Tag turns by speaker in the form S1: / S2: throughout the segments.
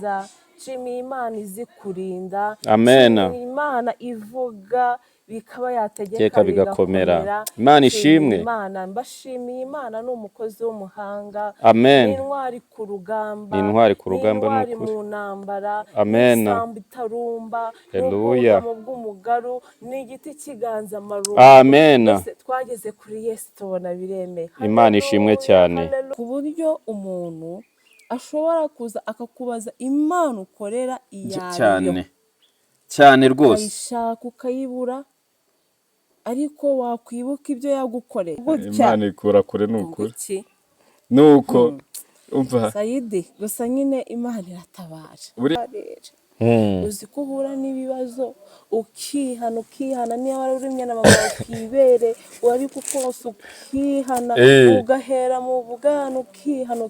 S1: nziza, nshimiye Imana izi kurinda,
S2: Amen.
S1: nshimiye Imana ivuga bikaba yategeka
S2: Teka bigakomera.
S1: bigakomera.
S2: Imana
S1: Nshimiye
S2: ishimwe.
S1: Imana, mbashimiye Imana ni umukozi w'umuhanga,
S2: Amen.
S1: ni intwari ku rugamba,
S2: Ni intwari ku
S1: ni
S2: rugamba
S1: intwari
S2: n'ukuri.
S1: mu ntambara, ni
S2: Amen.
S1: isambu itarumba, ni
S2: Haleluya.
S1: ubwugamo bw'umugaru, ni igiti cy'inganzamarumbu.
S2: Amen.
S1: Mbese twageze kuri Yesu tubona biremeye.
S2: Imana ishimwe cyane.
S1: Haleluya. Ku buryo umuntu ashobora kuza akakubaza Imana ukorera iyariyo
S2: cyane rwose,
S1: ukayishaka ukayibura, ariko wakwibuka ibyo yagukoreye.
S3: Imana ikura kure n'ukuri. Nuko umva
S1: Sayidi, gusa nyine Imana iratabara. Uzi ko uhura n'ibibazo ukihana niyo wari urimye na mama ukibere wari kukose ukihana, ugahera mu bugana ukihana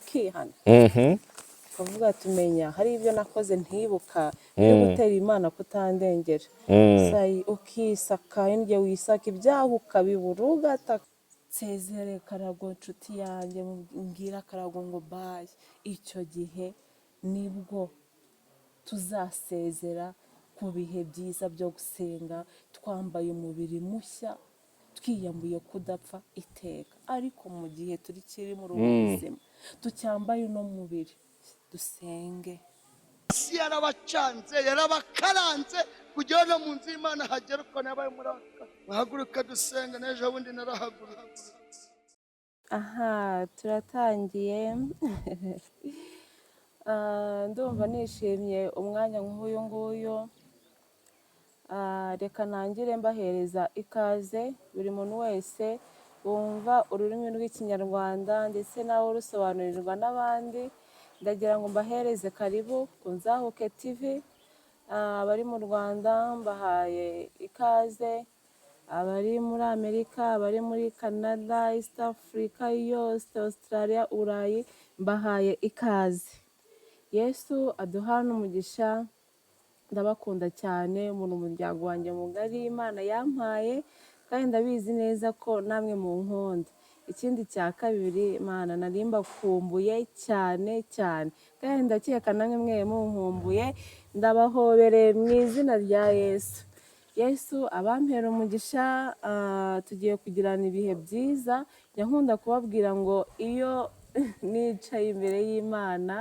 S1: ukavuga tumenya hari ibyo nakoze ntibuka byo gutera Imana kutandengera. Sayi ukisaka indye wisaka ibyaho ukabibura ugataka. Sezere Karago nshuti yanjye, mbwira Karago ngo baye. Icyo gihe nibwo tuzasezera ku bihe byiza byo gusenga, twambaye umubiri mushya, twiyambuye kudapfa iteka. Ariko mu gihe turi kiri muri ubu buzima tucyambaye uno mubiri, dusenge.
S4: Yarabacanze yarabakaranze kugira no mu nzu y'Imana hagera uko nabaye muraka. Bahaguruka dusenga, n'ejo bundi narahagurutse.
S1: Aha turatangiye. Ndumva nishimye umwanya nk'uyu nguyu. Reka ntangire mbahereza ikaze buri muntu wese wumva ururimi rw'Ikinyarwanda ndetse nawe rusobanurirwa n'abandi. Ndagira ngo mbahereze karibu ku Nzahuke TV. Abari mu Rwanda mbahaye ikaze, abari muri Amerika, abari muri Canada, East Africa yose, Australia, Urayi, mbahaye ikaze. Yesu aduhana umugisha, ndabakunda cyane, umuntu umuryango wanjye mugari Imana yampaye, kandi ndabizi neza ko namwe mu nkunda. Ikindi cya kabiri, Imana nari mbakumbuye cyane cyane, kandi ndakeka namwe mwe munkumbuye. Ndabahobereye mu izina rya Yesu. Yesu abampera umugisha. Tugiye kugirana ibihe byiza. Nkunda kubabwira ngo iyo nicaye imbere y'Imana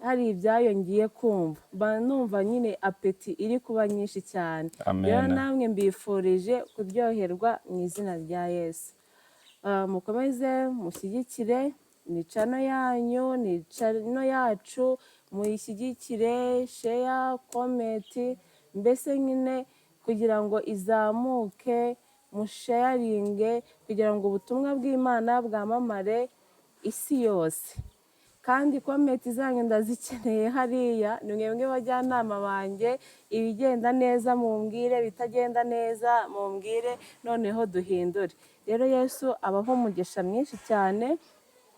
S1: hari ibyayo ngiye kumva, mba numva nyine apeti iri kuba nyinshi cyane. Rero namwe mbifurije kuryoherwa mu izina rya Yesu. Mukomeze mushyigikire, ni channel yanyu, ni channel yacu, muyishyigikire, share, comment, mbese nyine kugira ngo izamuke, musharinge kugira ngo ubutumwa bw'Imana bwamamare isi yose. Kandi comment zanyu ndazikeneye hariya, ni mwebwe bajyanama banjye. Ibigenda neza mumbwire, bitagenda neza mumbwire, noneho duhindure. Rero Yesu abaho umugisha mwinshi cyane.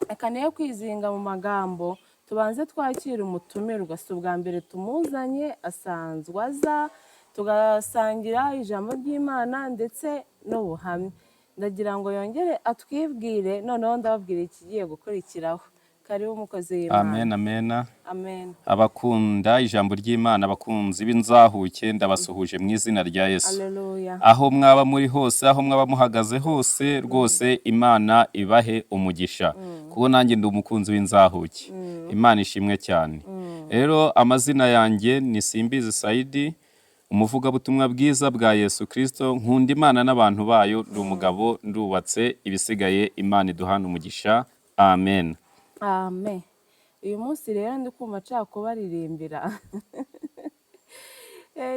S1: Reka niyo kwizinga mu magambo, tubanze twakira umutumirwa. Si ubwa mbere tumuzanye, asanzwe aza tugasangira ijambo ry'Imana ndetse n'ubuhamya. Ndagira ngo yongere atwibwire, noneho ndababwira ikigiye gukurikiraho. Karibu umukozi w'Imana.
S2: Amen, amen.
S1: Amen.
S2: Abakunda ijambo ry'Imana, abakunzi b'Inzahuke, ndabasuhuje mu izina rya Yesu.
S1: Haleluya.
S2: Aho mwaba muri hose, aho mwaba muhagaze hose, rwose Imana ibahe umugisha. Kuko nanjye ndi umukunzi w'Inzahuke. Imana ishimwe cyane. Rero amazina yanjye ni EV.SAIDI, umuvugabutumwa bwiza bwa Yesu Kristo. Nkunda Imana n'abantu bayo, ndi umugabo, ndubatse, ibisigaye Imana iduhana umugisha. Amen.
S1: Amen. Uyu munsi rero ndi kumva nshaka kubaririmbira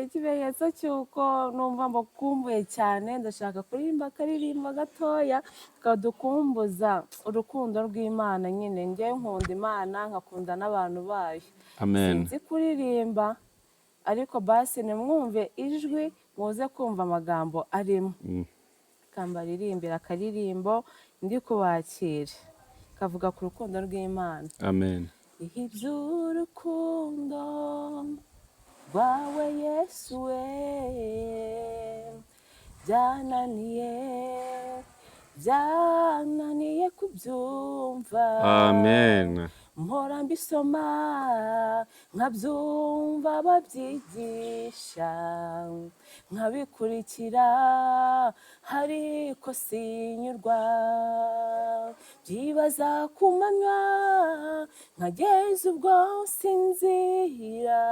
S1: ikimenyetso cy'uko numva mbakumbuye cyane. Ndashaka kuririmba akaririmba gatoya kadukumbuza urukundo rw'Imana. Nyine njye nkunda Imana, nkakunda n'abantu bayo.
S2: Amen.
S1: Sinzi kuririmba, ariko basi nimwumve ijwi, muze kumva amagambo arimo. Kambaririmbira akaririmbo ndi kubakira, kavuga ku rukundo rw'Imana.
S2: Amen.
S1: Iby'urukundo rwawe Yesu we, byananiye kubyumva.
S2: Amen.
S1: Mpora mbisoma nkabyumva babyigisha nkabikurikira ariko sinyurwa byibaza ku manywa nkageza ubwo sinzira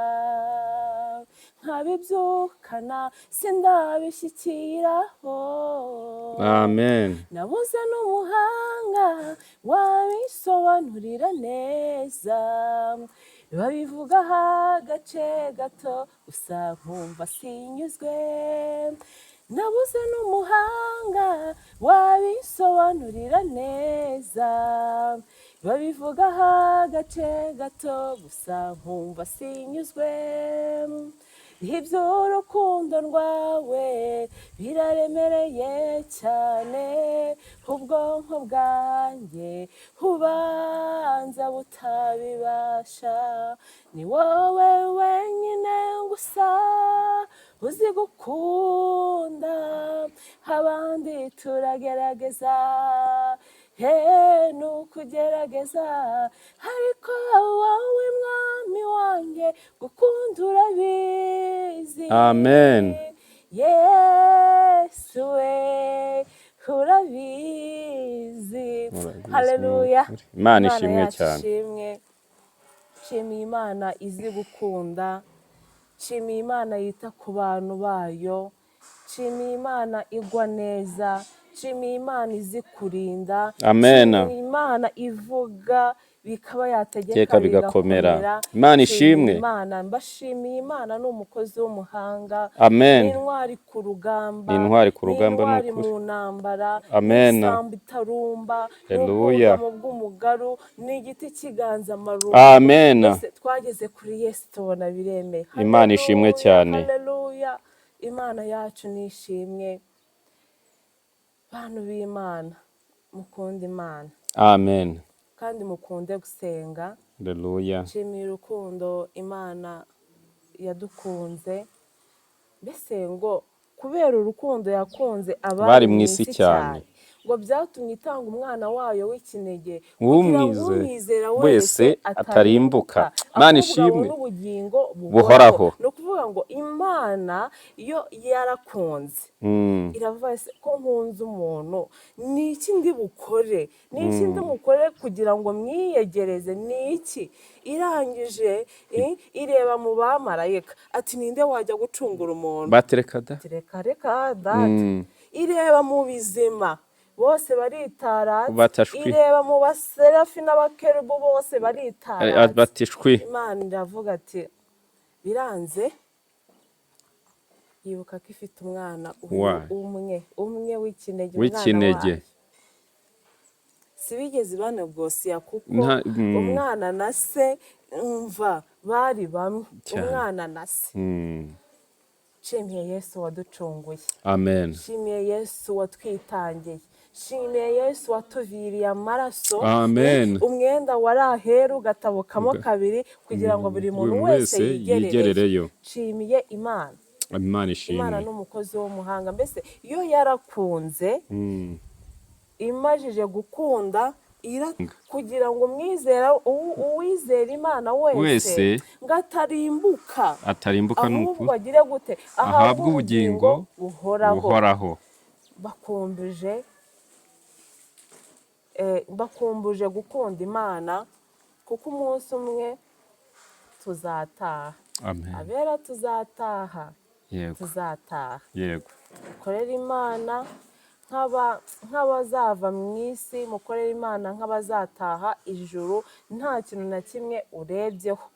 S1: nkabibyukana sindabishyikiraho
S2: amen
S1: nabuze n'umuhanga wabisobanurira neza babivugaho agace gato gusa nkumva sinyuzwe nabuze n'umuhanga wabisobanurira neza babivugaho agace gato gusa nkumva sinyuzwe iby'urukundo rwawe biraremereye cyane ubwonko bwanjye ubanza butabibasha ni wowe wenyine gusa uzi gukunda abandi turagerageza ni ukugerageza ariko wowe mwami wanjye gukunda urabizi
S2: amen
S1: yesu we urabizi haleluya
S2: imana ishimwe cyane
S1: nshimiye imana izi gukunda nshimiye imana yita ku bantu bayo nshimiye imana igwa neza nshimiye imana izi kurinda nshimiye imana ivuga bikaba yategeka bigakomera
S2: imana ishimwe
S1: mbashimiye imana ni umukozi w'umuhanga
S2: amen
S1: ni intwari ku rugamba
S2: ni intwari
S1: mu ntambara
S2: amen
S1: isambu itarumba
S2: haleluya
S1: mu bw'umugaru ni igiti cy'inganzamarumbu
S2: amen
S1: twageze kuri yesu tubona biremeye
S2: imana ishimwe cyane
S1: haleluya imana yacu nishimwe bantu b'imana mukunda imana
S2: amen
S1: kandi mukunde gusenga
S2: haleluya
S1: nshimiye urukundo imana yadukunze mbese ngo kubera urukundo yakunze abari mu isi cyane ngo byatumye itanga umwana wayo w'ikinege kugira ngo umwizera wese atarimbuka
S2: imana ishimwe
S1: n'ubugingo
S2: buhoraho
S1: ni ukuvuga ngo imana iyo yarakunze iravuga ko nkunze umuntu ni iki ndi bukore ni iki ndi bukore kugira ngo mwiyegereze ni iki irangije ireba mu bamarayika ati ninde wajya gucungura umuntu
S2: batereka
S1: da ireba mu bizima bose baritaratse ireba mu baserafi n'abakerubu bose baritaratse imana iravuga ati biranze yibuka ko ifite umwana umwe w'ikinege si bigeze banegosiya kuko umwana na se umva bari bamwe umwana na se nshimiye yesu waducunguye
S2: amen
S1: nshimiye yesu watwitangiye nshimiye yesu watuviriye amaraso
S2: amen
S1: umwenda wari aheru ugatabukamo kabiri kugira ngo buri muntu wese yigerereyo nshimiye imana
S2: ishimwe
S1: imana n'umukozi w'umuhanga mbese iyo yarakunze imajije gukunda kugira ngo uwizera imana wese ngo atarimbuka ahubwo agire gute ahabwe ubugingo buhoraho bakumbuje gukunda imana kuko umunsi umwe tuzataha abera tuzataha dukorere imana nk'abazava mu isi mukorere imana nk'abazataha ijuru nta kintu na kimwe urebyeho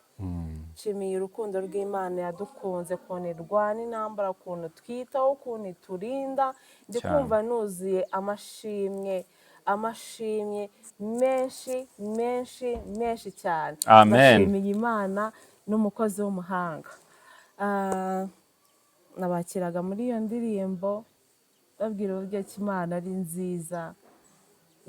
S1: nshimiye urukundo rw'imana yadukunze ukuntu irwana intambara ukuntu twitaho ukuntu iturinda ndi kumva nuzuye amashimwe menshi cyane bashimiye imana n'umukozi w'umuhanga nabakiraga muri iyo ndirimbo babwira uburyo ki imana ari nziza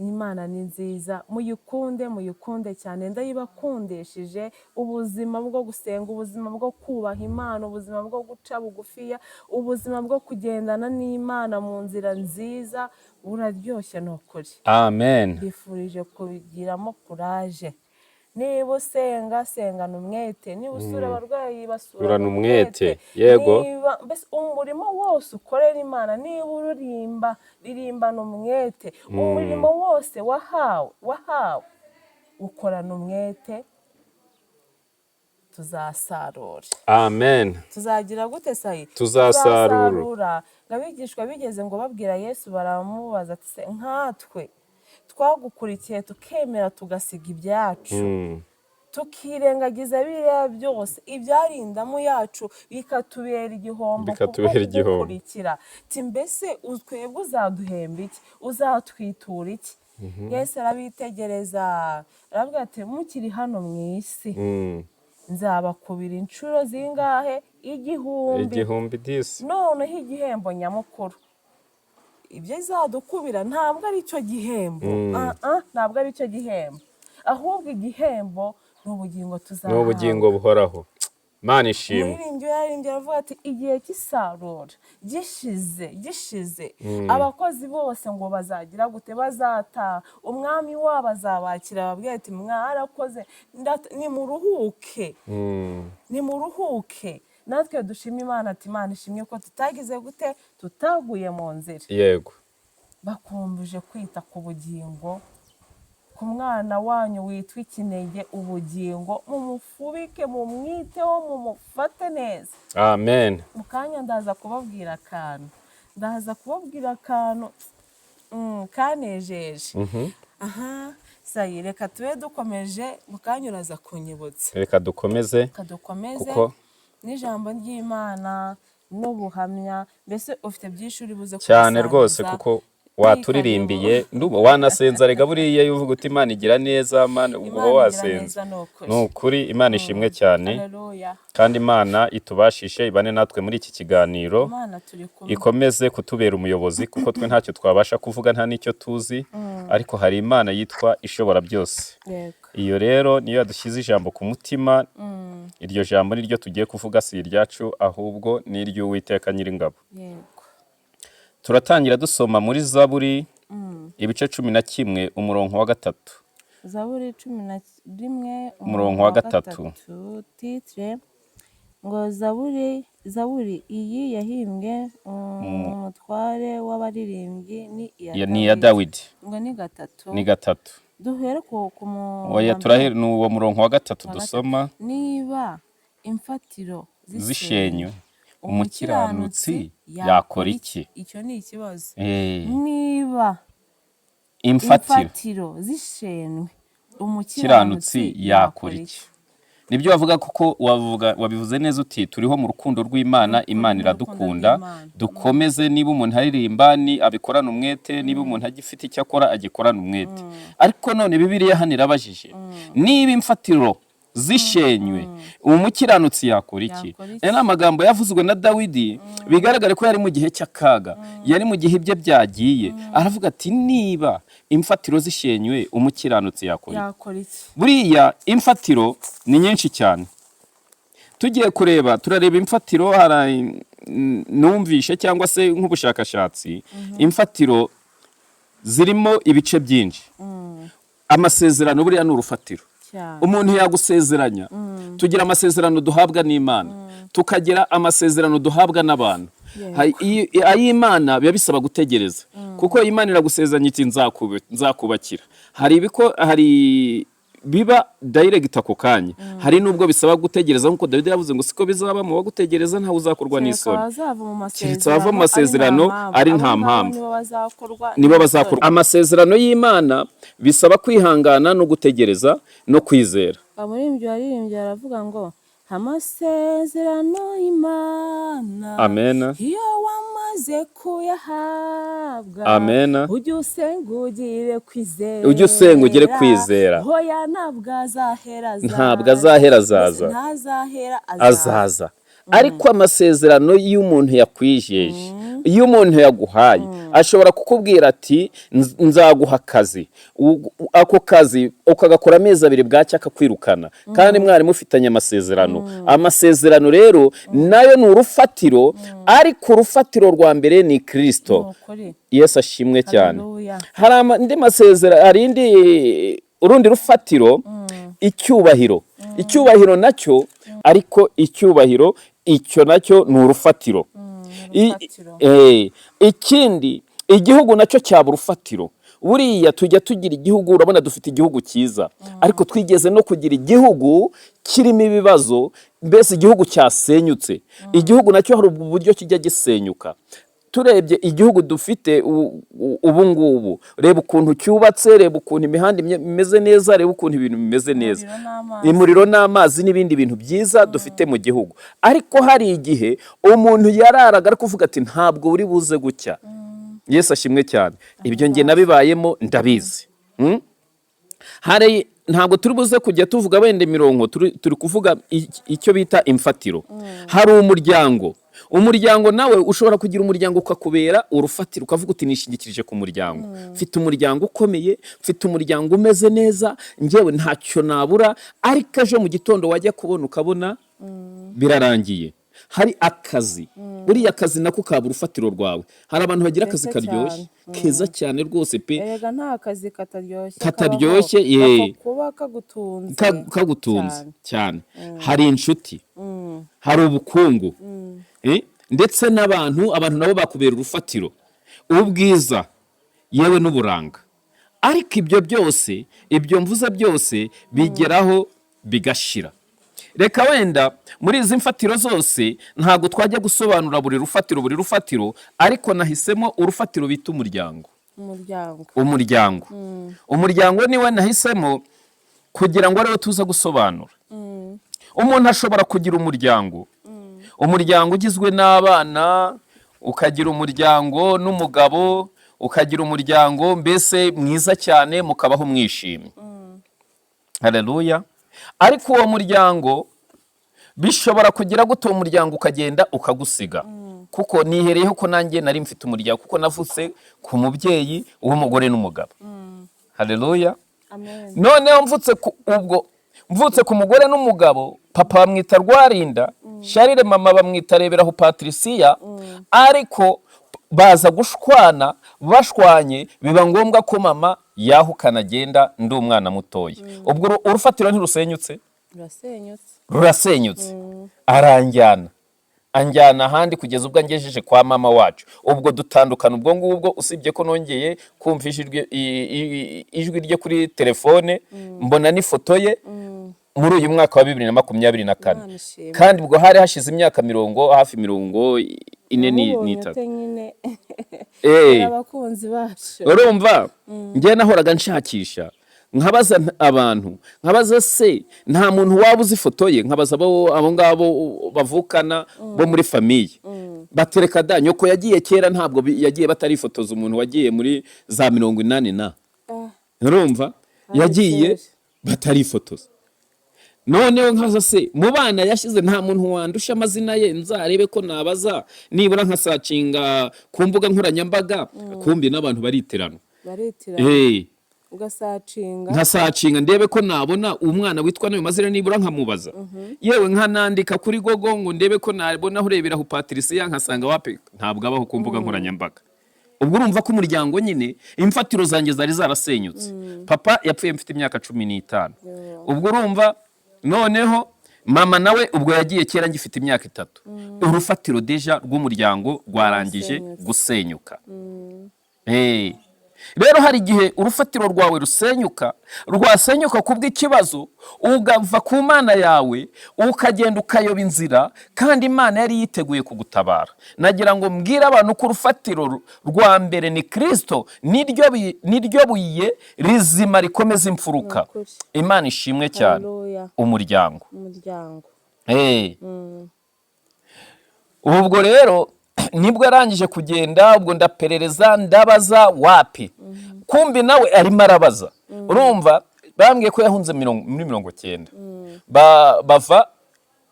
S1: imana ni nziza muyikunde cyane ndayibakundishije ubuzima bwo gusenga ubuzima bwo kubaha imana ubuzima bwo guca bugufiya ubuzima bwo kugendana n'imana mu nzira nziza buraryoshye ni ukuri
S2: amen
S1: mbifurije kubigiramo kuraje niba usenga sengana umwete, niba usura abarwayi basurana
S2: Urana umwete,
S1: umwete,
S2: yego.
S1: niba mbese umurimo wose ukorera Imana, niba uririmba ririmbana umwete, umurimo wose wahawe ukorana umwete, tuzasarura.
S2: Amen.
S1: Tuzagira gute sayi?
S2: Tuzasarura.
S1: Abigishwa bigeze ngo babwira Yesu, baramubaza ati se nkatwe twagukurikiye tukemera tugasiga ibyacu, tukirengagiza biriya byose, ibyarindamu yacu bikatubera igihombo kugukurikira, ti mbese twebwe uzaduhemba iki, uzatwitura iki? Yesu arabitegereza aravuga ati mukiri hano mu isi nzabakubira inshuro zingahe? Igihumbi disi. Noneho igihembo nyamukuru ibyo izadukubira ntabwo ari cyo gihembo, ntabwo ari cyo gihembo, ahubwo igihembo ni ubugingo tuzahabwa,
S2: ni ubugingo buhoraho. Mana ishimwe.
S1: Umuririmbyi yaririmbye aravuga ati igihe cy'isarura gishize, abakozi bose ngo bazagira gute? Bazataha, umwami wabo azabakira ababwira ati mwarakoze, nimuruhuke. Natwe dushima Imana ati Imana ishimwe ko tutagize gute? Tutaguye mu nzira.
S2: Yego.
S1: Bakumbuje kwita ku bugingo, ku mwana wanyu witwa ikinege, ubugingo mumufubike, mumwiteho, mumufate neza.
S2: Amen.
S1: Mukanya ndaza kubabwira akantu kanejeje. Sayi, reka tube dukomeje, mukanya uraza kunyibutsa.
S2: Reka dukomeze kuko
S1: n'ijambo ry'Imana n'ubuhamya, mbese ufite byinshi uri buze
S2: cyane rwose, kuko waturirimbiye wanasenza. Rega buriya iyo uvuga uti Imana igira neza, ubwo wasenza. Ni ukuri Imana ishimwe cyane, kandi Imana itubashishe ibane natwe muri iki kiganiro, ikomeze kutubera umuyobozi, kuko twe ntacyo twabasha kuvuga, nta n'icyo tuzi, ariko hari Imana yitwa ishobora byose. Iyo rero niyo yadushyize ijambo ku mutima, iryo jambo niryo tugiye kuvuga, si iryacu ahubwo ni iry'Uwiteka Nyiringabo. Turatangira dusoma muri Zaburi ibice 11 umurongo wa 3.
S1: Zaburi 11
S2: umurongo wa 3.
S1: Titre ngo Zaburi iyi yahimbwe umutware w'abaririmbyi ni
S2: ya Dawidi.
S1: Ngo ni gatatu.
S2: Ni gatatu.
S1: Duhere ku
S2: oya turahera n'uwo murongo wa 3 dusoma.
S1: Niba imfatiro
S2: zishenywe umukiranutsi yakora iki?
S1: Icyo ni ikibazo. Niba
S2: imfatiro
S1: zishenywe
S2: umukiranutsi yakora iki? Nibyo wavuga, kuko wabivuze neza uti turiho mu rukundo rw'Imana, Imana iradukunda. Dukomeze, niba umuntu aririmba ni abikorana umwete, niba umuntu agifite icyo akora agikorana umwete. Ariko none Bibiliya hano irabajije, niba imfatiro zishenywe umukiranutsi yakora iki? Ni amagambo yavuzwe na Dawidi, bigaragare ko yari mu gihe cy'akaga, yari mu gihe ibye byagiye. Aravuga ati niba imfatiro zishenywe umukiranutsi yakora iki? Buriya imfatiro ni nyinshi cyane. Tugiye kureba, turareba imfatiro, numvishe cyangwa se nk'ubushakashatsi, imfatiro zirimo ibice byinshi. Amasezerano buriya ni urufatiro. Umuntu yagusezeranya, tugira amasezerano duhabwa n'Imana, tukagira amasezerano duhabwa n'abantu. Ay'Imana biba bisaba gutegereza, kuko Imana iragusezeranya iti nzakubakira. Hari biba direct ako kanya, hari nubwo bisaba gutegereza, nkuko David yavuze ngo siko bizaba mu bagutegereza ntawe uzakorwa n'isoni. Keretse bava mu masezerano ari nta mpamvu, nibo bazakorwa. Amasezerano y'Imana bisaba kwihangana no gutegereza no kwizera.
S1: Umuririmbyi yaririmbye aravuga ngo amasezerano y'Imana,
S2: Amen,
S1: iyo wamaze kuyahabwa,
S2: Amen,
S1: ujye usenga ugire kwizera, hoya ntabwo azahera
S2: azaza. Ariko amasezerano y'umuntu yakwijeje, iyo umuntu yaguhaye, ashobora kukubwira ati nzaguha akazi, ako kazi ukagakora amezi 2 bwacya akakwirukana, kandi mwari mufitanye amasezerano. Amasezerano rero nayo ni urufatiro, ariko urufatiro rwa mbere ni Kristo. Yesu ashimwe cyane. Hari indi masezerano, hari indi urundi rufatiro, icyubahiro. Icyubahiro nacyo, ariko icyubahiro icyo nacyo ni urufatiro. Ikindi, igihugu nacyo cyaba urufatiro. Buriya tujya tugira igihugu, urabona dufite igihugu cyiza, ariko twigeze no kugira igihugu kirimo ibibazo, mbese igihugu cyasenyutse. Igihugu nacyo hari uburyo kijya gisenyuka. Turebye igihugu dufite ubu ngubu, reba ukuntu cyubatse, reba ukuntu imihanda imeze neza, reba ukuntu ibintu bimeze neza, umuriro n'amazi n'ibindi bintu byiza dufite mu gihugu. Ariko hari igihe umuntu yararaga ari kuvuga ati ntabwo uri buze gucya. Yesu ashimwe cyane. Ibyo nge nabibayemo ndabizi. Hari ntabwo turi buze kujya tuvuga wenda imirongo, turi kuvuga icyo bita imfatiro. Hari umuryango nawe ushobora kugira umuryango ukakubera urufatiro, ukavuga uti nishingikirije ku muryango. Mfite umuryango ukomeye, mfite umuryango umeze neza, ngewe ntacyo nabura, ariko ejo mu gitondo wajya kubona ukabona birarangiye. Hari akazi, buriya akazi nako kaba urufatiro rwawe. Hari abantu bagira akazi karyoshye, keza cyane rwose pe.
S1: Erega nta kazi
S2: kataryoshye,
S1: kuba
S2: kagutunze cyane. Hari inshuti, hari ubukungu, ndetse n'abantu nabo bakubera urufatiro, ubwiza yewe n'uburanga. Ariko ibyo byose, ibyo mvuze byose bigeraho bigashira. Reka wenda muri izi mfatiro zose ntabwo twajya gusobanura buri rufatiro, ariko nahisemo urufatiro bita umuryango niwe nahisemo kugira ngo ariwe tuza gusobanura. Umuntu ashobora kugira umuryango ugizwe n'abana, ukagira umuryango n'umugabo, ukagira umuryango mbese mwiza cyane, mukabaho mwishimye. Haleluya. Ariko uwo muryango bishobora kugira gute umuryango ukagenda ukagusiga. Kuko nihereyeho ko nanjye nari mfite umuryango, kuko navutse ku mubyeyi w'umugore n'umugabo. Haleluya.
S1: Amen.
S2: Noneho mvutse ku mugore n'umugabo, papa bamwita Rwarinda, Charire mama bamwita Reberaho Patricia, ariko baza gushwana, bashwanye biba ngombwa ko mama yahukana agenda ndi umwana mutoya. Ubwo urufatiro ntirusenyutse? Rurasenyutse. Anjyana ahandi kugeza ubwo angejeje kwa mama wacu. Ubwo dutandukana ubwo ngubwo, usibye ko nongeye kumva ijwi rye kuri telefone, mbona n'ifoto ye muri uyu mwaka wa 2024. Kandi ubwo hari hashize imyaka hafi 43.
S1: Abakunzi bacu
S2: urumva, ngiye nahoraga nshakisha, nkabaza abantu, nkabaza se nta muntu waba uzi ifoto ye, nkabaza abo ngabo bavukana bo muri Famille. Batereka da nyoko yagiye kera, ntabwo yagiye batarifotoza umuntu wagiye muri za 80 na. Urumva, yagiye batarifotoza. Noneho nkaza se mu bana yashize nta muntu wandusha amazina ye, nzarebe ko nabaza nibura nkasacinga ku mbuga nkoranyambaga, kumbi n'abantu bariterana. Nkasacinga ndebe ko nabona umwana witwa nayo mazina nibura nkamubaza. Yewe nkanandika kuri Google ngo ndebe ko nabona Reberaho Patricia, nkasanga wape ntabwo abaho ku mbuga nkoranyambaga. Ubwo urumva ko umuryango nyine imfatiro zanjye zari zarasenyutse. Papa yapfuye mfite imyaka 15. Ubwo urumva, noneho mama nawe ubwo yagiye kera ngifite imyaka 3. Urufatiro deja rw'umuryango rwarangije gusenyuka. Rero hari igihe urufatiro rwawe rwasenyuka kubw'ikibazo, ugava ku Mana yawe ukagenda ukayoba inzira, kandi Imana yari yiteguye kugutabara. Nagira ngo mbwire abantu ko urufatiro rwa mbere ni Kristo, niryo buye rizima rikomeza imfuruka. Imana ishimwe cyane. Umuryango. Ubwo rero nibwo yarangije kugenda, ubwo ndaperereza ndabaza wapi. Kumbi nawe arimo arabaza. Urumva, bambwiye ko yahunze muri 90. Bava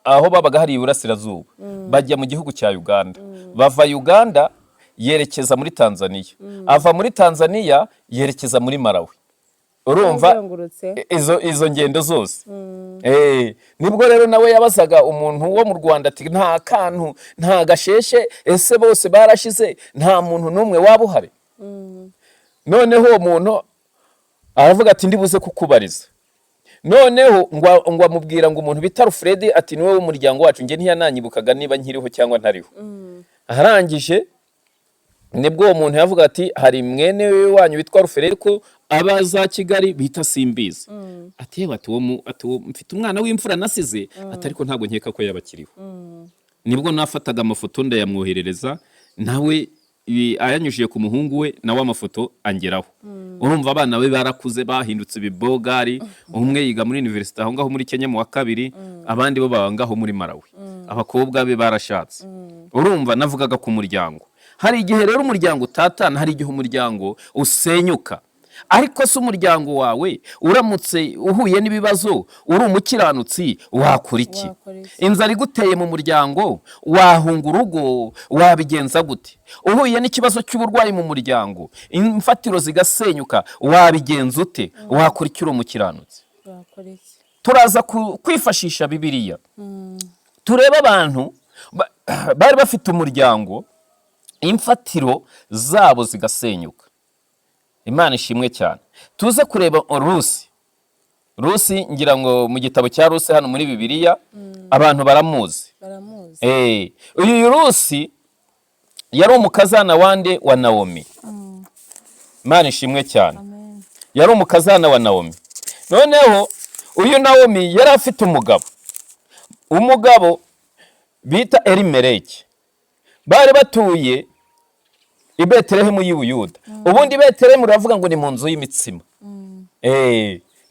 S2: aho babaga hari Iburasirazuba, bajya mu gihugu cya Uganda. Bava Uganda yerekeza muri Tanzania. Ava muri Tanzania yerekeza muri Malawi. Urumva izo ngendo zose. Nibwo rero nawe yabazaga umuntu wo mu Rwanda ati nta kantu, nta gasheshe, ese bose barashize, nta muntu n'umwe waba uhari. Noneho uwo muntu aravuga ati ndibuze kukubariza. Noneho ngo amubwira ngo umuntu bita Alfred ati niwe w'umuryango wacu, nge ntiyananyibukaga niba nkiriho cyangwa ntariho. Arangije nibwo uwo muntu yavuga ati hari mwene we wanyu witwa Alfred ko abaza Kigali bita simbizi. Ati yewe ati mfite umwana w'imfura nasize, ati ariko ntabwo nkeka ko yabakiriho. Nibwo nafataga amafoto ndayamwoherereza, nawe ayanyujije ku muhungu we, nawe amafoto angeraho. Urumva abana be barakuze bahindutse ibibogari, umwe yiga muri university aho ngaho muri Kenya mu wa kabiri, abandi bo babangaho muri Malawi. Abakobwa be barashatse. Urumva navugaga ku muryango. Hari igihe rero umuryango utatana, hari igihe umuryango usenyuka. Ariko se umuryango wawe uramutse uhuye n'ibibazo, uri umukiranutsi, wakora iki? Inzara iguteye mu muryango, wahunga urugo, wabigenza gute? Uhuye n'ikibazo cy'uburwayi mu muryango, imfatiro zigasenyuka, wabigenza ute? Wakora iki uri umukiranutsi? Turaza kwifashisha Bibiliya. Tureba abantu bari bafite umuryango, imfatiro zabo zigasenyuka. Imana ishimwe cyane. Tuze kureba Rusi ngira ngo mu gitabo cya Rusi hano muri Bibiliya abantu baramuzi. Uyu Rusi yari umukazana wande wa Naomi. Imana ishimwe cyane. Yari umukazana wa Naomi. Noneho uyu Naomi yari afite umugabo bita Elimeleki. Bari batuye i Betelehemu y'Ubuyuda. Ubundi Betelehemu uravuga ngo ni mu nzu y'imitsima.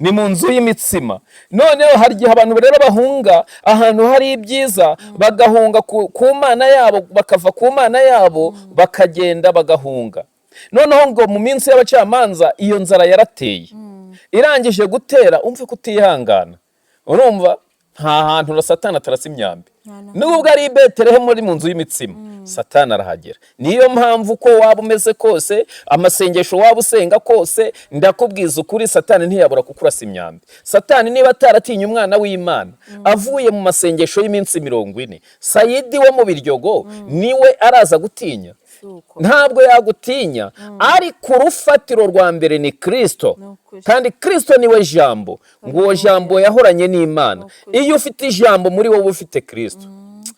S2: Ni mu nzu y'imitsima. Noneho hari igihe abantu rero bahunga ahantu hari ibyiza, bagahunga ku Mana yabo, bakava ku Mana yabo bakagenda bagahunga. Noneho ngo mu minsi y'abacamanza iyo nzara yarateye. Irangije gutera, umve kutihangana. Urumva nta hantu na Satani atarasa imyambi. Nubwo ari Betelehemu muri mu nzu y'imitsima, Satani arahagera. Niyo mpamvu ko waba umeze kose, amasengesho waba usenga kose, ndakubwiza ukuri Satani ntiyabura kukurasa imyambi. Satani niba ataratinye umwana w'Imana avuye mu masengesho y'iminsi 40, Sayidi wo mu Biryogo niwe araza gutinya. Ntabwo yagutinya, ariko urufatiro rwa mbere ni Kristo. Kandi Kristo niwe jambo, ngo uwo jambo yahoranye n'Imana. Iyo ufite ijambo muri wowe ufite Kristo.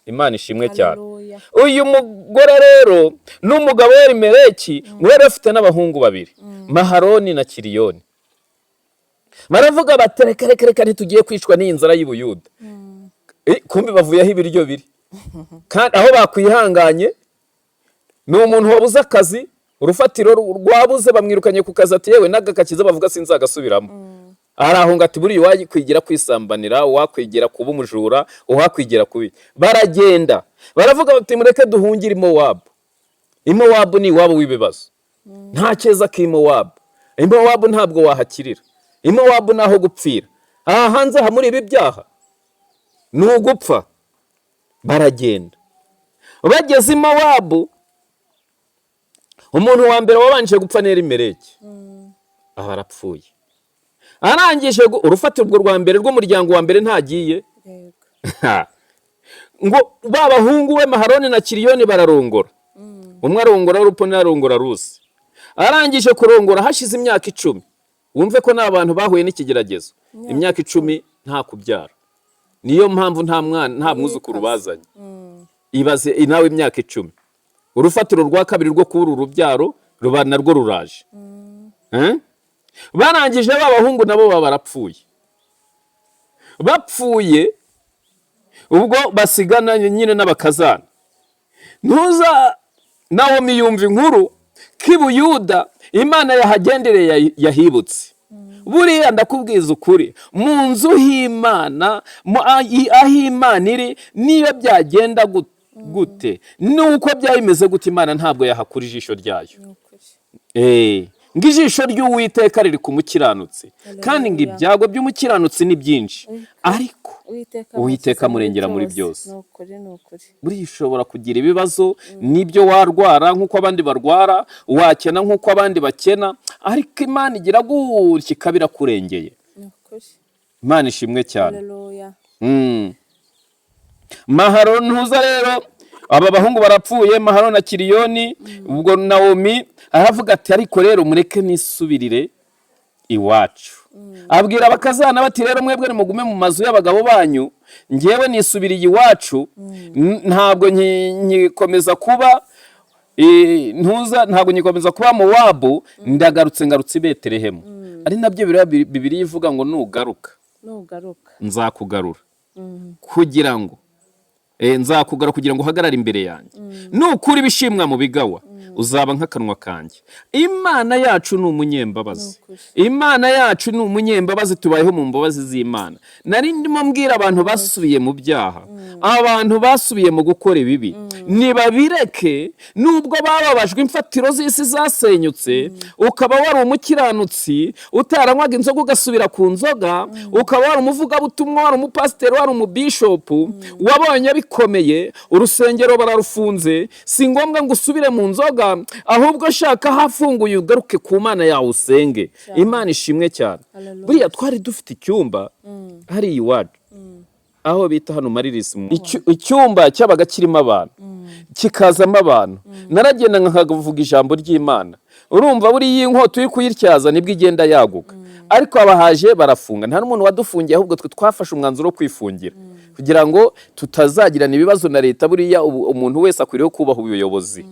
S2: Imana ishimwe cyane. Uyu mugore rero n'umugabo we Elimeleki wari afite n'abahungu babiri, Maharoni na Kiriyoni. Baravuga bati reka ntitugiye kwicwa n'inzara y'Ubuyuda. Kumbi bavuyeho ibiryo biri. Kandi aho bakwihanganye ni umuntu wabuze akazi, urufatiro rwabuze, bamwirukanye ku kazi ati yewe nagakakiza bavuga sinzagasubiramo. Arahunga ati buri wakwigira kwisambanira, wakwigira kuba umujura, wakwigira kubi. Baragenda baravuga bati mureke duhungire Mowabu ni iwabo w'ibibazo. Nta cyeza k'Imowabu. Mowabu ntabwo wahakirira. Mowabu naho gupfira. Aha hanze ha muri ibi byaha ni ugupfa. Baragenda bageze Mowabu, umuntu wa mbere wabanje gupfa ni Elimeleki. Aha arapfuye. Arangije urufatiro rwa mbere rw'umuryango wa mbere ntagiye. Ngo babahungu we Maharoni na Kiriyoni bararongora. Umwe arongora Rupo arongora Rusi. Arangije kurongora hashize imyaka 10. Wumve ko n'abantu bahuye n'ikigeragezo. Imyaka 10 nta kubyara. Niyo mpamvu nta mwana nta mwuzukuru bazanye. Ibaze inawe imyaka 10. Urufatiro rwa kabiri rwo kubura urubyaro ruba narwo ruraje. Barangije babahungu nabo barapfuye. Bapfuye ubwo basigana nyine n'abakazana. Ntuza Naomi yumva inkuru k'Ibuyuda Imana yahagendereye yahibutse. Buriya ndakubwiza ukuri, mu nzu h'Imana, aho Imana iri, niyo byagenda gute nuko byayimeze gute, Imana ntabwo yahakura ijisho ryayo. Ngijisho ry'Uwiteka riri ku mukiranutsi, kandi ngo ibyago by'umukiranutsi ni byinshi, ariko Uwiteka murengera muri byose. Buri ushobora kugira ibibazo nibyo warwara nk'uko abandi barwara, wakena nk'uko abandi bakena, ariko Imana igira gutya ikabira kurengeye. Imana ishimwe cyane. Maharoni ntuza rero aba bahungu barapfuye, Maharoni na Kiriyoni. Ubwo Naomi aravuga ati ariko rero mureke nisubirire iwacu. Abwira abakazana bati rero mwebwe nimugume mu mazu y'abagabo banyu, ngewe nisubiriye iwacu, ntabwo nyikomeza kuba ntabwo nyikomeza kuba Mowabu, ndagarutse ngarutse i Betelehemu. Ari nabyo Bibiliya ivuga ngo nugaruka nzakugarura kugira ngo kugira ngo uhagarare imbere yanjye. Nukuri ibishimwa mu bigawa uzaba nk'akanwa kanjye. Imana yacu ni umunyembabazi. Imana yacu ni umunyembabazi, tubayeho mu mbabazi z'Imana. Nari ndimo mbwira abantu basubiye mu byaha, abantu basubiye mu gukora ibibi, nibabireke. Nubwo bababajwe imfatiro z'isi zasenyutse, ukaba wari umukiranutsi utaranywaga inzoga ugasubira ku nzoga, ukaba wari umuvugabutumwa, wari umupasiteri, wari umubishopu, wabonye bikomeye, urusengero bararufunze, si ngombwa ngo usubire mu nzoga, ahubwo shaka hafunguye ugaruke ku Mana yawe usenge. Imana ishimwe cyane. Buriya twari dufite icyumba hari iwacu aho bita hano Maririsi, icyumba cyabaga kirimo abantu, kikazamo abantu. Naragenda nkavuga ijambo ry'Imana. Urumva buriya inkota uri kuyityaza nibwo igenda yaguka. Ariko abahaje barafunga. Nta n'umuntu wadufungiye, ahubwo twe twafashe umwanzuro wo kwifungira kugira ngo tutazagirana ibibazo na leta. Buriya umuntu wese akwiriye kubaha ubuyobozi.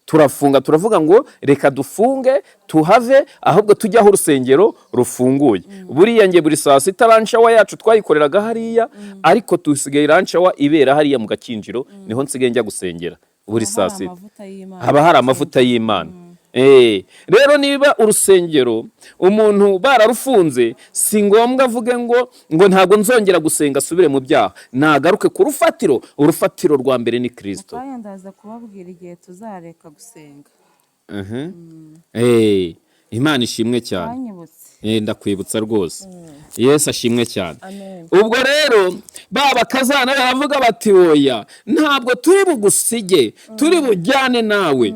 S2: Turafunga, turavuga ngo reka dufunge tuhave, ahubwo tujya aho urusengero rufunguye. Buriya nge buri saa sita ranshawa yacu twayikoreraga hariya, ariko tusigaye ranshawa ibera hariya mu Gakinjiro, niho nsigaye njya gusengera buri saa sita. Haba hari amavuta y'Imana. Rero niba urusengero umuntu bararufunze, si ngombwa avuge ngo ntabwo nzongera gusenga asubire mu byaha. Nagaruke ku rufatiro. Urufatiro rwa mbere ni Kristo.
S1: Ndaza kubabwira igihe tuzareka gusenga.
S2: Imana ishimwe cyane. Ndakwibutsa rwose. Yesu ashimwe cyane. Ubwo rero baba kazana baravuga bati oya, ntabwo turi bugusige, turi bujyane nawe.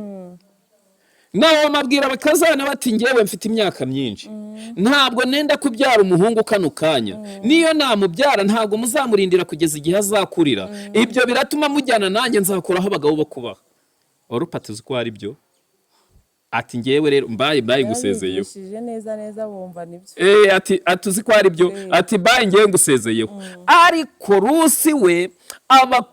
S2: Nawe mabwira abakazana bati ngewe mfite imyaka myinshi, ntabwo nenda kubyara umuhungu kano kanya. Niyo namubyara ntabwo muzamurindira kugeza igihe azakurira. Ibyo biratuma mujyana nanjye, nzakuraho abagabo bo kubaha. Warupatiza uko ari byo? Ati ngewe rero mbaye gusezeyeho.
S1: Neza bumva nibyo.
S2: Ati uzi ko ari byo? Ati mbaye ngewe ngusezeyeho. Ariko Rusi we aba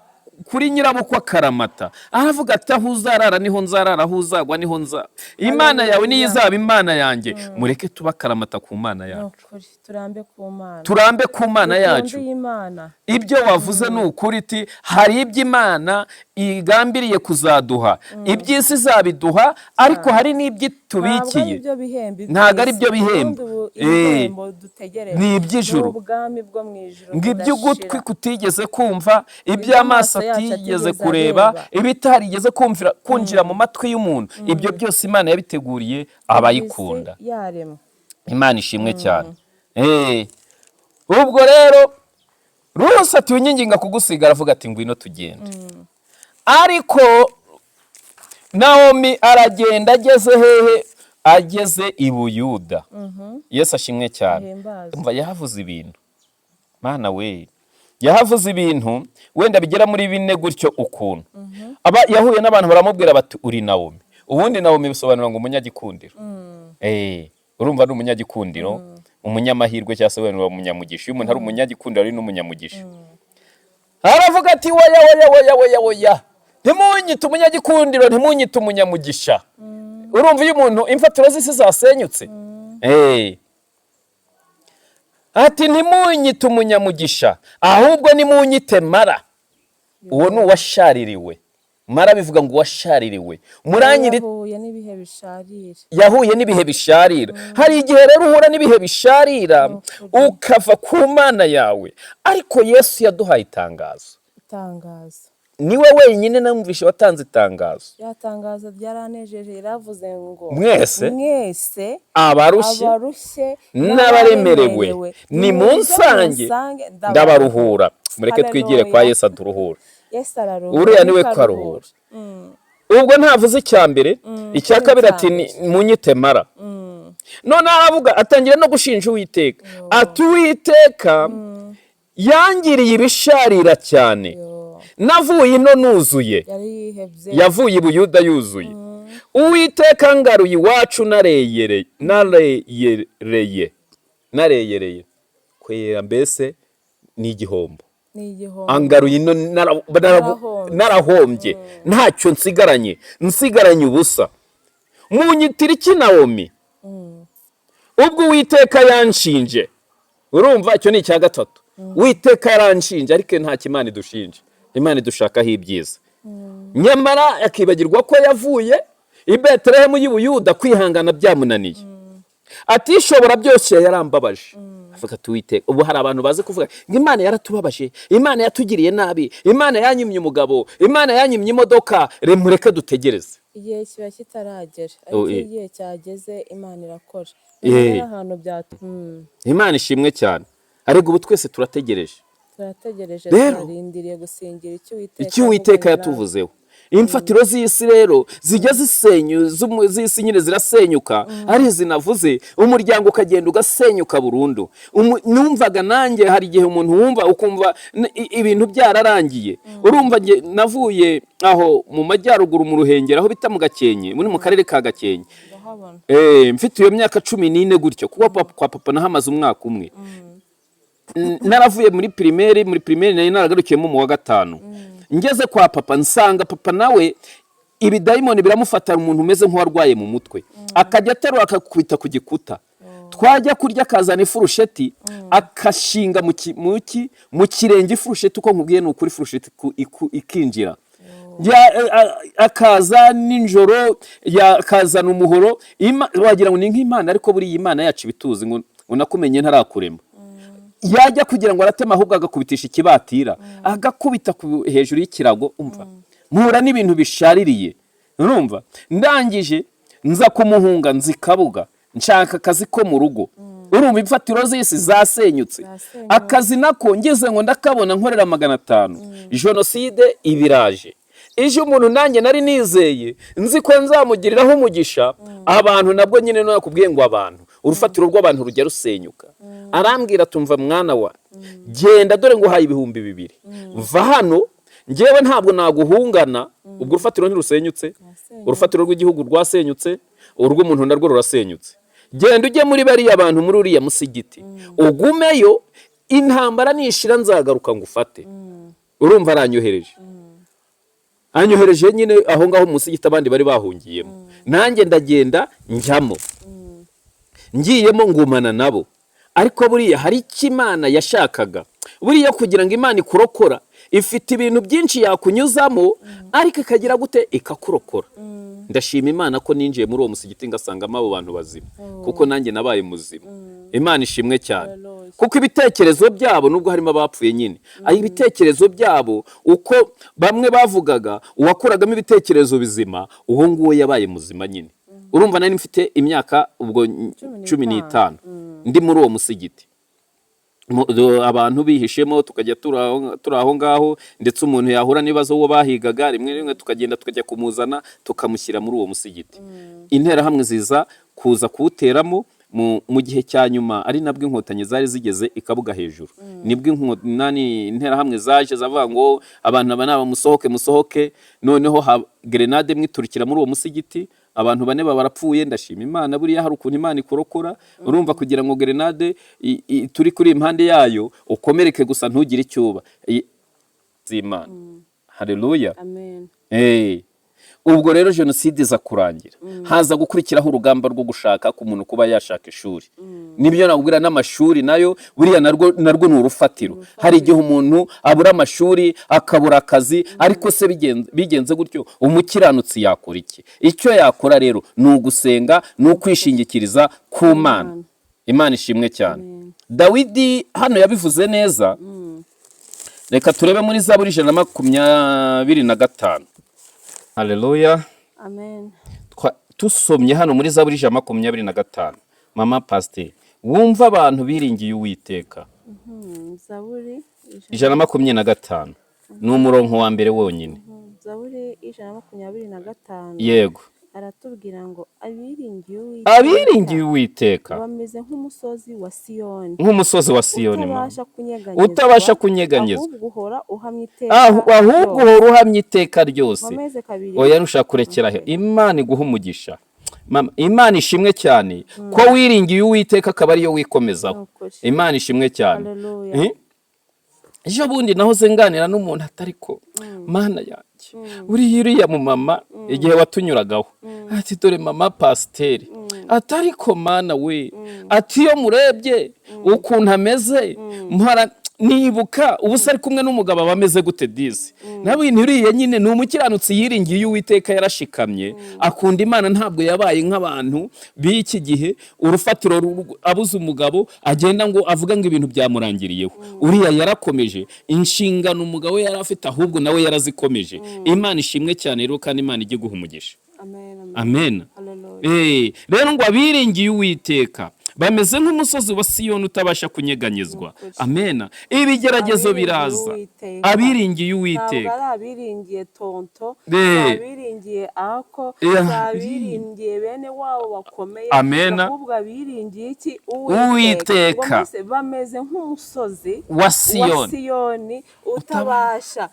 S2: kuri nyirabukwa Karamata aravuga ati aho uzarara niho nzarara, aho uzagwa niho nza. Imana yawe niyo izaba Imana yanjye. Mureke tuba Karamata ku Mana yacu. Turambe ku Mana yacu. Ibyo wavuze ni ukuri. Iti hari ibyo Imana igambiriye kuzaduha, iby'isi zabiduha, ariko hari n'ibyo tubikiye. Ntago ari byo bihembo. Ni iby'ijuru. Ngibyo ugutwi kutigeze kumva, iby'amaso atigeze kureba, ibitarigeze kunjira mu matwi y'umuntu, ibyo byose Imana yabiteguriye abayikunda. Imana ishimwe cyane. Ubwo rero Rusi ati unyinginga kugusiga, aravuga ati ngwino tugende. Ariko Naomi aragenda, ageze hehe? Ageze i Buyuda. Yesu ashimwe cyane. Umva yahavuze ibintu. Mana we, yahavuze ibintu wenda bigera muri 4 gutyo ukuntu. Aba yahuye n'abantu baramubwira bati uri Naomi. Ubundi Naomi bisobanura ngo umunyagikundiro. Urumva ari umunyagikundiro, umunyamahirwe cyangwa se wenda umunyamugisha. Iyo umuntu ari umunyagikundiro ari n'umunyamugisha. Aravuga ati oya, ntimunyite umunyagikundiro, ntimunyite umunyamugisha. Urumva iyo umuntu imfatiro z'isi zasenyutse. Ati ntimunyite umunyamugisha, ahubwo nimunyite Mara. Uwo ni uwashaririwe. Mara bivuga ngo uwashaririwe. Yahuye n'ibihe bisharira. Hari igihe rero uhura n'ibihe bisharira ukava ku Mana yawe. Ariko Yesu yaduhaye itangazo. Niwe wenyine namvishe watanze itangazo.
S1: Yatangazo byaranejeje, yaravuze ngo
S2: mwese abarushye n'abaremerewe nimunsange ndabaruhura. Mureke twigire kwa Yesu aduruhura. Uriya niwe kwaruhura. Ubwo ntavuze icya mbere, icya kabiri ati munyite Mara. None aravuga atangira no gushinja Uwiteka. Ati Uwiteka yangiriye ibisharira cyane. Navuye ino nuzuye. Yavuye i Buyuda yuzuye. Uwiteka ngaruye iwacu nareyereye kwera mbese ni igihombo. Angaruye ino narahombye ntacyo nsigaranye ubusa. Munyitira iki Naomi? Ubwo Uwiteka yanshinje. Urumva icyo ni icya gatatu. Uwiteka yaranshinje ariko nta kimana idushinje. Imana idushakaho ibyiza. Nyamara akibagirwa ko yavuye i Betelehemu y'Ubuyuda kwihangana byamunaniye. Atishobora byose yarambabaje. Avuga ati Uwiteka, ubu hari abantu bazi kuvuga ngo Imana yaratubabaje, Imana yatugiriye nabi, Imana yanyimye umugabo, Imana yanyimye imodoka, mureke dutegereze.
S1: Igihe kiba kitaragera, ariko igihe cyageze Imana irakora. Ni ahantu byatuma
S2: Imana ishimwe cyane. Ariko ubu twese turategereje.
S1: Turarindiriye gusingira
S2: icyo Uwiteka yatuvuzeho. Imfatiro z'isi rero zijya z'isi nyine zirasenyuka, ari zinavuze umuryango ukagenda ugasenyuka burundu. Numvaga nanjye hari igihe umuntu wumva ukumva ibintu byararangiye. Urumva navuye aho mu majyaruguru mu Ruhengeri aho bita mu Gakenke, muri mu karere ka Gakenke. Mfite iyo myaka 14 gutyo, kuko kwa papa nahamaze umwaka umwe. Naravuye muri primaire nari naragarukiyemo mu wa 5. Ngeze kwa papa nsanga papa nawe ibidayimoni biramufata umuntu umeze nk'uwarwaye mu mutwe. Akajya aterura akakubita ku gikuta. Twajya kurya akazana ifurusheti akashinga mu kirenge ifurusheti, uko nkubwiye ni ukuri ifurusheti ikinjira. Akaza ninjoro yakazana umuhoro, wagira ngo ni nk'Imana, ariko buri Imana yacu bituzi ngo unakumenye ntarakurema. Yajya kugira ngo aratema ahubwo agakubitisha ikibatira, agakubita hejuru y'ikirago. Umva, mpura n'ibintu bishaririye. Urumva, ndangije nza kumuhunga nzikabuga, nshaka akazi ko mu rugo. Urumva, imfatiro z'isi zasenyutse. Akazi nako ngeze ngo ndakabona nkorera 500. Jenoside ibiraje. Ije umuntu nanjye nari nizeye nzi ko nzamugiriraho umugisha. Abantu nabwo nyine no yakubwiye ngo abantu urufatiro rw'abantu rujya rusenyuka. Arambwira tumva mwana wa genda, dore ngo haye 2,000. Mva hano ngewe ntabwo naguhungana. Ubwo urufatiro ntirusenyutse, urufatiro rw'igihugu rwasenyutse, urw'umuntu narwo rurasenyutse. Genda ujye muri bariya abantu muri uriya musigiti, ugumeyo, intambara nishira nzagaruka ngufate. Urumva anyohereje nyine aho ngaho musigiti abandi bari bahungiyemo. Nanjye ndagenda njyamo, ngiyemo ngumana nabo. Ariko buriya hari ikimana yashakaga. Buriya kugira ngo Imana ikurokora ifite ibintu byinshi yakunyuzamo, ariko ikagira gute ikakurokora. Ndashima Imana ko ninjiye muri uwo musigiti ngasangamo abo bantu bazima, kuko nanjye nabaye muzima. Imana ishimwe cyane. Kuko ibitekerezo byabo nubwo harimo abapfuye nyine, ayi ibitekerezo byabo uko bamwe bavugaga uwakuragamo ibitekerezo bizima, uwo nguwo yabaye muzima nyine. Urumva nari mfite imyaka ubwo 15 ndi muri uwo musigiti. Abantu bihishemo tukajya turaho ngaho, ndetse umuntu yahura nibazo uwo bahigaga rimwe tukagenda tukajya kumuzana tukamushyira muri uwo musigiti. Intera hamwe ziza kuza kuwuteramo mu gihe cya nyuma, ari nabwo inkotanyi zari zigeze ikabuga hejuru. Nibwo intera hamwe zaje zavuga ngo abantu abanaba musohoke. Noneho grenade mwiturikira muri uwo musigiti, abantu 4 barapfuye. Ndashima Imana, buriya hari ukuntu Imana ikurokora. Urumva, kugira ngo grenade turi kuri impande yayo ukomereke gusa ntugire icyuba. Imana, haleluya,
S1: amen.
S2: Ubwo rero jenoside iza kurangira, haza gukurikiraho urugamba rwo gushaka ku muntu kuba yashaka ishuri. Nibyo nabwira n'amashuri nayo buriya narwo ni urufatiro. Hari igihe umuntu abura amashuri akabura akazi, ariko se bigenze gutyo umukiranutsi yakora iki? Icyo yakora rero ni ugusenga, ni ukwishingikiriza ku Mana. Imana ishimwe cyane. Dawidi hano yabivuze neza. Reka turebe muri Zaburi 125. Haleluya,
S1: amen.
S2: Tusomye hano muri Zaburi 125. Mama Pasteur, wumva abantu biringiye Uwiteka.
S1: Zaburi
S2: 125 ni umurongo wa mbere wonyine.
S1: Zaburi 125.
S2: Yego.
S1: aratubwira ngo
S2: abiringiye Uwiteka
S1: bameze nk'umusozi wa Siyoni,
S2: nk'umusozi wa Siyoni
S1: utabasha kunyeganyezwa, ahubwo uhora uhamye iteka ryose.
S2: Oya nushaka kurekera he, Imana iguha umugisha. Mama, Imana ishimwe cyane ko wiringiye Uwiteka akaba ariyo wikomezaho. Imana ishimwe cyane. Ejo bundi nahoze nganira n'umuntu atariko mana yanjye uriya mu mama igihe watunyuragaho ati dore mama pasiteri atariko mana we ati iyo murebye ukuntu ameze nibuka ubusa ari kumwe n'umugabo bameze gute DISI nawe nturiye nyine ni umukiranutsi yiringiye Uwiteka yarashikamye akunda Imana ntabwo yabaye nk'abantu b'iki gihe urufatiro abuze umugabo agenda ngo avuga ngo ibintu byamurangiriyeho. Uriya yarakomeje inshingano umugabo yari afite ahubwo nawe yarazikomeje. Imana ishimwe cyane rero kandi Imana ijye guha umugisha. Amen. Rero ngo abiringiye Uwiteka bameze nk'umusozi wa Siyoni utabasha kunyeganyezwa. Amena. Ibigeragezo biraza. Abiringiye Uwiteka.
S1: Ntabwo ari abiringiye tonto, abiringiye ako, abiringiye bene wabo bakomeye. Ahubwo abiringiye iki?
S2: Uwiteka.
S1: Bameze nk'umusozi
S2: wa Siyoni
S1: utabasha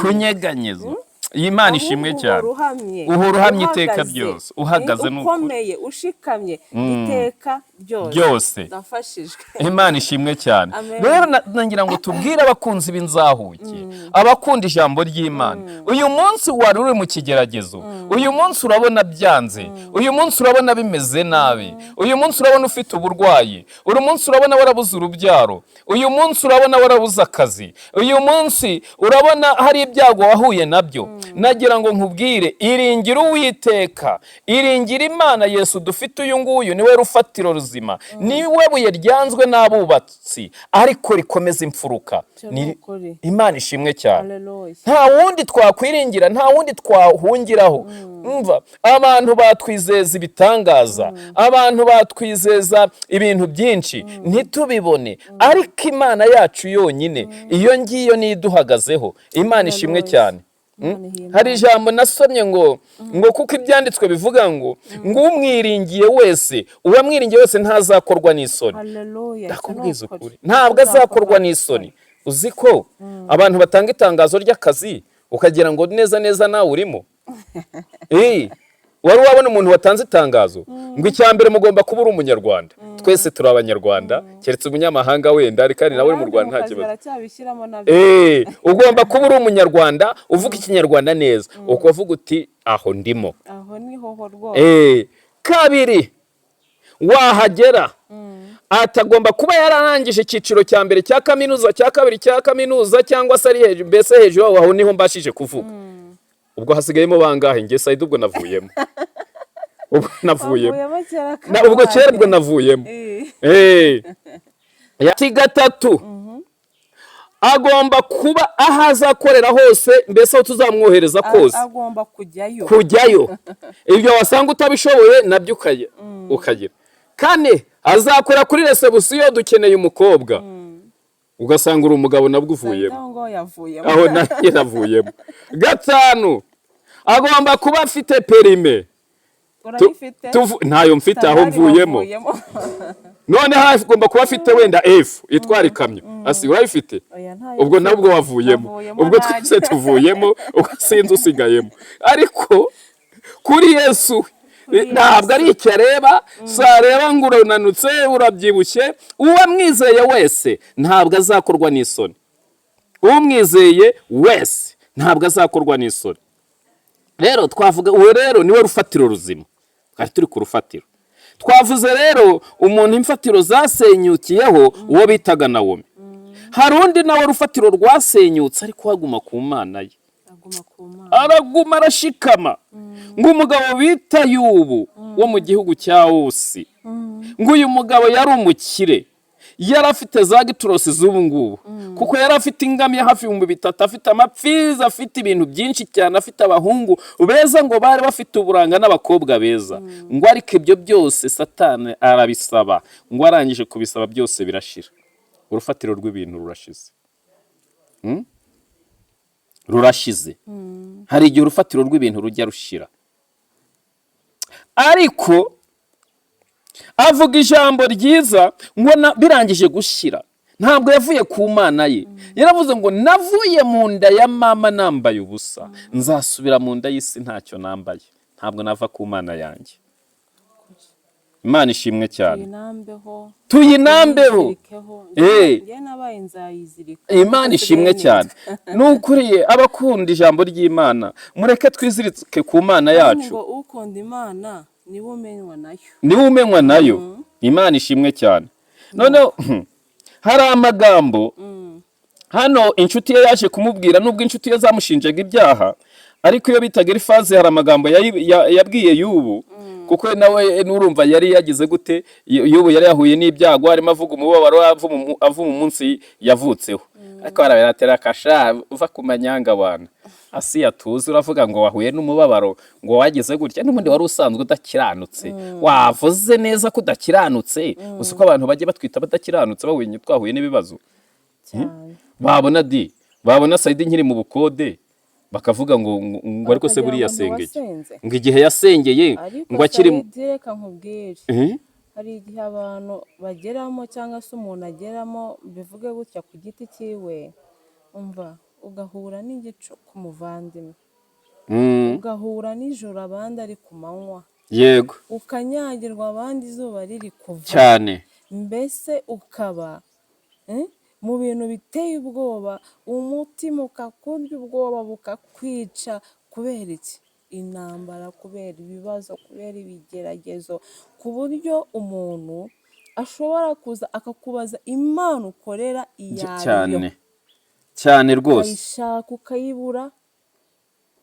S2: kunyeganyezwa. Imana ishimwe cyane. Uhora uhamye iteka ryose. Uhagaze
S1: ukomeye, ushikamye iteka
S2: ryose.
S1: Ndafashijwe.
S2: Imana ishimwe cyane. Rero nangira ngo tubwire abakunzi b'Inzahuke, abakunda ijambo ry'Imana. Uyu munsi wari uri mu kigeragezo. Uyu munsi urabona byanze. Uyu munsi urabona bimeze nabi. Uyu munsi urabona ufite uburwayi. Uyu munsi urabona warabuze urubyaro. Uyu munsi urabona warabuze akazi. Uyu munsi urabona hari ibyago wahuye nabyo. Nagira ngo nkubwire iringira Uwiteka, iringira Imana. Yesu dufite uyu nguyu niwe rufatiro ruzima, niwe buye ryanzwe n'abubatsi ariko rikomeza imfuruka. Imana ishimwe cyane. Nta wundi twakwiringira, nta wundi twahungiraho. Umva, abantu batwizeza ibitangaza, abantu batwizeza ibintu byinshi ntitubibone, ariko Imana yacu yonyine iyo ngiyo niyo iduhagazeho. Imana ishimwe cyane. Hari ijambo nasomye ngo kuko ibyanditswe bivuga ngo umwiringiye wese, uwamwiringiye wese ntazakorwa n'isoni. Ndakubwiza ukuri, ntabwo azakorwa n'isoni. Uzi ko abantu batanga itangazo ry'akazi ukagira ngo neza neza nawe urimo. Wari wabona umuntu watanze itangazo ngo icyambere mugomba kuba uri umunyarwanda. Twese turi abanyarwanda keretse umunyamahanga wenda ariko ari nawe mu Rwanda nta kibazo. Ugomba kuba uri umunyarwanda uvuga ikinyarwanda neza, ukavuga uti aho ndimo.
S1: Aho niho rwose.
S2: Kabiri wahagera atagomba kuba yararangije icyiciro cya mbere cya kaminuza, cya kabiri cya kaminuza, cyangwa se ari hejuru, mbese hejuru aho niho mbashije kuvuga. Ubwo hasigayemo bangahe? Nge Saidi ubwo navuyemo. Ubwo kera ubwo navuyemo. Yati gatatu agomba kuba aho azakorera hose, mbese aho tuzamwohereza kose
S1: agomba kujyayo.
S2: Ibyo wasanga utabishoboye nabyo ukagira. Kane azakora kuri resebusiyo dukeneye umukobwa, ugasanga uri umugabo nabwo uvuyemo. Aho nanjye navuyemo. Gatanu agomba kuba afite perime. Ntayo mfite aho mvuyemo. None hafi agomba kuba afite wenda F itwara ikamyo. Asi urayifite? Ubwo nabwo wavuyemo. Ubwo twese tuvuyemo, ugasinze usigayemo. Ariko kuri Yesu ntabwo ari icyo areba, sareba ngo urananutse urabyibushye. Uwamwizeye wese ntabwo azakorwa n'isoni. Umwizeye wese ntabwo azakorwa n'isoni. Rero twavuga uwo rero niwe rufatiro ruzima. Twari turi ku rufatiro. Twavuze rero umuntu imfatiro zasenyukiyeho uwo bitaga Nawomi. Hari undi nawe rufatiro rwasenyutse ariko haguma ku Mana ye. Araguma arashikama. Ngo umugabo bita Yubu wo mu gihugu cya Usi. Ngo uyu mugabo yari umukire. Yari afite za giturosi z'ubu ngubu, kuko yari afite ingamiya hafi 3,000, afite amapfizi, afite ibintu byinshi cyane, afite abahungu beza ngo bari bafite uburanga n'abakobwa beza. Ngo ariko ibyo byose Satani arabisaba, ngo arangije kubisaba byose birashira. Urufatiro rw'ibintu rurashize. Rurashize. Hari igihe urufatiro rw'ibintu rujya rushira. ariko avuga ijambo ryiza ngo birangije gushira, ntabwo yavuye ku mana ye, yaravuze ngo navuye mu nda ya mama nambaye ubusa, nzasubira mu nda y'isi ntacyo nambaye, ntabwo nava ku mana yanjye. Imana ishimwe cyane, tuyinambeho. Imana ishimwe cyane. Nukuri abakunda ijambo ry'Imana mureke twizirike ku mana yacu.
S1: Ukunda Imana niwe umenywa nayo,
S2: niwe umenywa nayo. Imana ishimwe cyane. Noneho hari amagambo hano inshuti ye yaje kumubwira, nubwo inshuti ye zamushinjaga ibyaha, ariko iyo bitaga Elifazi hari amagambo yabwiye Yubu, kuko nawe nurumva yari yagize gute, Yubu yari yahuye n'ibyago, arimo avuga umubabaro avu mu munsi yavutseho, ariko baraberatera kasha uva ku manyanga wana Asiya tuzi, uravuga ngo wahuye n'umubabaro ngo wagize gutya, n'ubundi wari usanzwe udakiranutse, wavuze neza ko udakiranutse, uzi ko abantu bagiye batwita badakiranutse bahuye twahuye n'ibibazo babona Saidi nkiri mu bukode bakavuga ngo ariko se buri yasengeye ngo igihe yasengeye ngo akiri
S1: reka nkubwire, hari igihe abantu bageramo cyangwa se umuntu ageramo bivuge gutya ku giti cyiwe, umva ugahura n'igicu ku muvandimwe, ugahura n'ijoro abandi ari ku manywa,
S2: yego,
S1: ukanyagirwa abandi izuba riri kuva
S2: cyane,
S1: mbese ukaba mu bintu biteye ubwoba, umutima ukakurya ubwoba bukakwica. Kubera iki? Intambara, kubera ibibazo, kubera ibigeragezo, ku buryo umuntu ashobora kuza akakubaza Imana ukorera iyariyo
S2: cyane rwose,
S1: ukayishaka ukayibura,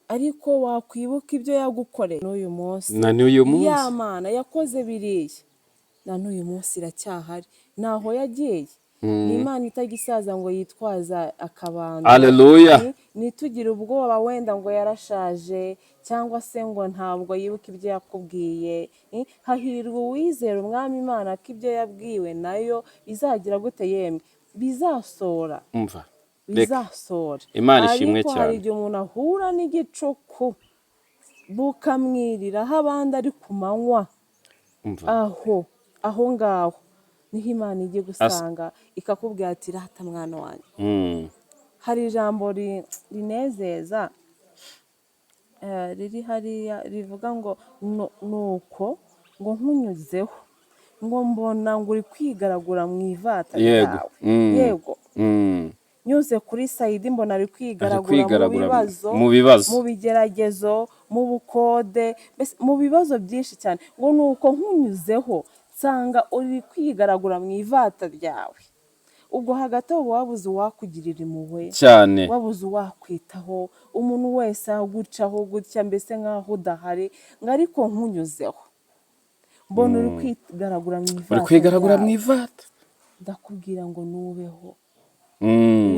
S1: ariko wakwibuka ibyo yagukoreye n'uyu munsi, ya Mana yakoze biriya na n'uyu munsi iracyahari, naho yagiye. Ni Imana itagisaza ngo yitwaza akabando.
S2: Haleluya.
S1: Nitugire ubwoba wenda ngo yarashaje cyangwa se ngo ntabwo yibuka ibyo yakubwiye. Hahirwa uwizera umwami Imana ko ibyo yabwiwe nayo izagira gute yemwe bizasora.
S2: Umva.
S1: Bizasora.
S2: Imana ishimwe cyane.
S1: Ariko hari igihe umuntu ahura n'igicuku bukamwirira abandi ari ku manywa. Aho ngaho niho Imana igiye gusanga ikakubwira ati rata mwana wanjye. Hari ijambo rinezeza riri hariya rivuga ngo nuko ngo nkunyuzeho ngo mbona ngo uri kwigaragura mu ivata ryawe. Yego. Nyuze kuri Saidi mbona ari kwigaragura mu bibazo, mu bigeragezo, mu bukode, mu bibazo byinshi cyane. Ngo nuko nkunyuzeho nsanga uri kwigaragura mu ivata ryawe. Ubwo hagati aho wabuze uwakugirira impuhwe
S2: cyane,
S1: wabuze uwakwitaho, umuntu wese agucaho gutya mbese nk'aho udahari, ngo ariko nkunyuzeho mbona uri kwigaragura mu ivata. Ndakubwira ngo nubeho.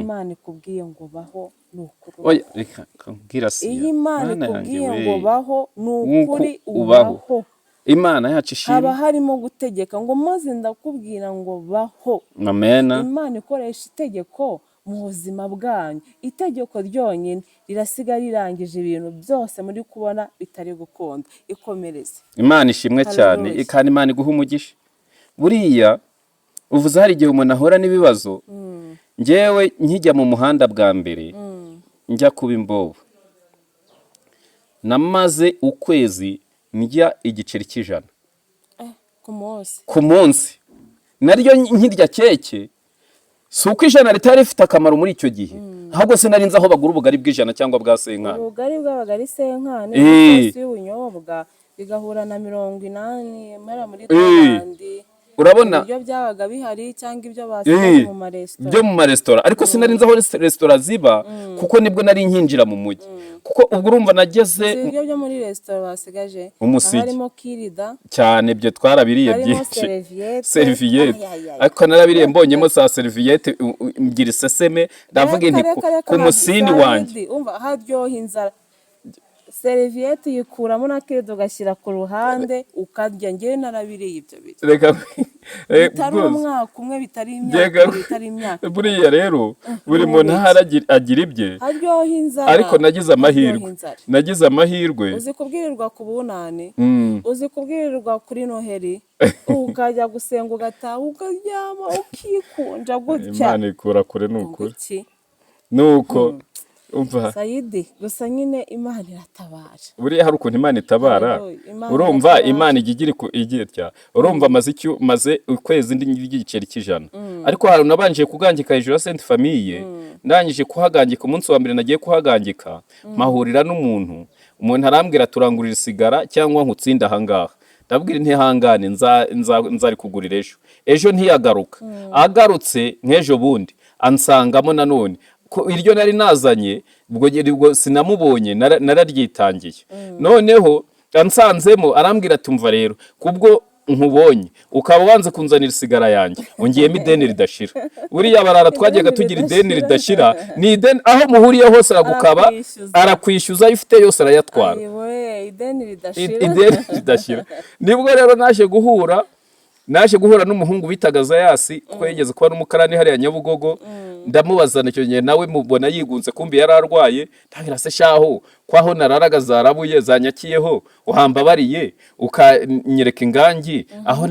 S1: Imana ikubwiye ngo baho ni ukuri. Iyo Imana ikubwiye ngo baho ni ukuri ubaho.
S2: Imana yacu ishimwe.
S1: Haba harimo gutegeka ngo maze ndakubwira ngo baho.
S2: Amen.
S1: Imana ikoresha itegeko mu buzima bwanyu. Itegeko ryonyine rirasiga rirangije ibintu byose muri kubona bitari gukunda. Ikomereze.
S2: Imana ishimwe cyane, kandi Imana iguha umugisha. Buriya uvuze hari igihe umuntu ahora n'ibibazo. Njyewe nkijya mu muhanda bwa mbere njya kuba imbobo, namaze ukwezi ndya igiceri cy'ijana
S1: ku munsi.
S2: Naryo nkirya keke, si uko ijana ritari rifite akamaro muri icyo gihe, ahubwo se nari nzi aho bagura ubugari bw'ijana cyangwa bwa senkani.
S1: Ubugari bw'abaga ari senkani n'isosi y'ubunyobwa bigahura na 80 mara muri Rwanda.
S2: Urabona
S1: ibyo byabaga bihari cyangwa ibyo basigaye mu maresitora,
S2: byo mu maresitora, ariko sinari nzi aho resitora ziba, kuko nibwo nari nkinjira mu mujyi, kuko ubwo urumva nageze
S1: ibyo byo muri resitora basigaje harimo kirida
S2: cyane, byo twarabiriye byinshi, serviette, ariko narabiriye mbonyemo za serviette ngira iseseme, ndavuga nti ku musindi wanjye
S1: umva haryoha inzara. seriviyete uyikuramo na kedo ugashyira ku ruhande ukarya. Ngewe narabiriye ibyo biryo
S3: reka
S1: bitari umwaka umwe, bitari imyaka ibiri, bitari imyaka
S3: buriya rero buri muntu agira ibye,
S1: haryoha inzara.
S3: ariko nagize amahirwe
S1: uzi kubwirirwa ku bunani, uzi kubwirirwa kuri noheri, ukajya gusenga ugataha ukaryama ukikunja gutya.
S3: Imana ikura kure n'ukuri nuko umva
S1: Sayidi, gusa nyine Imana iratabara.
S3: buriya hari ukuntu Imana itabara. Urumva Imana igira urumva maze ukwezi ndi n'igiceri cy'ijana, ariko hari nabanje kugangika hejuru ya Sainte Famille. Ndangije kuhagangika umunsi wa mbere nagiye kuhagangika, mahurira n'umuntu arambwira turangurira sigara cyangwa nkutsinda ahangaha. Ndabwira ntihangane nzari kugurira ejo ntiyagaruka. Agarutse nk'ejo bundi ansangamo nanone iryo nari nazanye, ubwo sinamubonye, nararyitangiye. Noneho ansanzemo arambwira tumva rero kubwo nkubonye ukaba wanze kunzanira sigara yanjye ongiyemo ideni ridashira. Buriya barara twajyaga tugira ideni ridashira, ni ideni aho muhuriye hose aragukaba, arakwishyuza ifite yose arayatwara.
S1: Ideni
S3: ridashira. Nibwo rero naje guhura n'umuhungu bitaga Zayasi, twegeze kuba n'umukarani hariya Nyabugogo. Ndamubazana icyo gihe nawe mubona yigunze, kumbi yari arwaye. Ntangira se shaho kwaho nararaga zarabuye zanyakiyeho, uhambabariye ukanyereka ingangi aho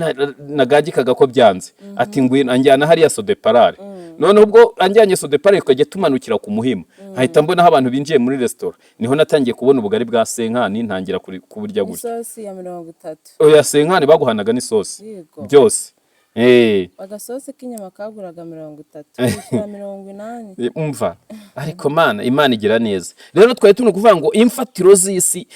S3: nagagikaga ko byanze. Ati ngwino anjyana hariya Sodeparare. None ubwo anjyanye Sodeparare ukajya tumanukira ku Muhima, hahita mbona abantu binjiye muri restaurant. Niho natangiye kubona ubugari bwa senkani, ntangira kuburya gutya.
S1: Isosi ya 30.
S3: Oya senkani baguhanaga n'isosi byose.
S1: Agasosi k'inyama kaguraga 30, 80.
S3: Umva ariko Imana igira neza. Rero twari tuno kuvuga ngo imfatiro z'isi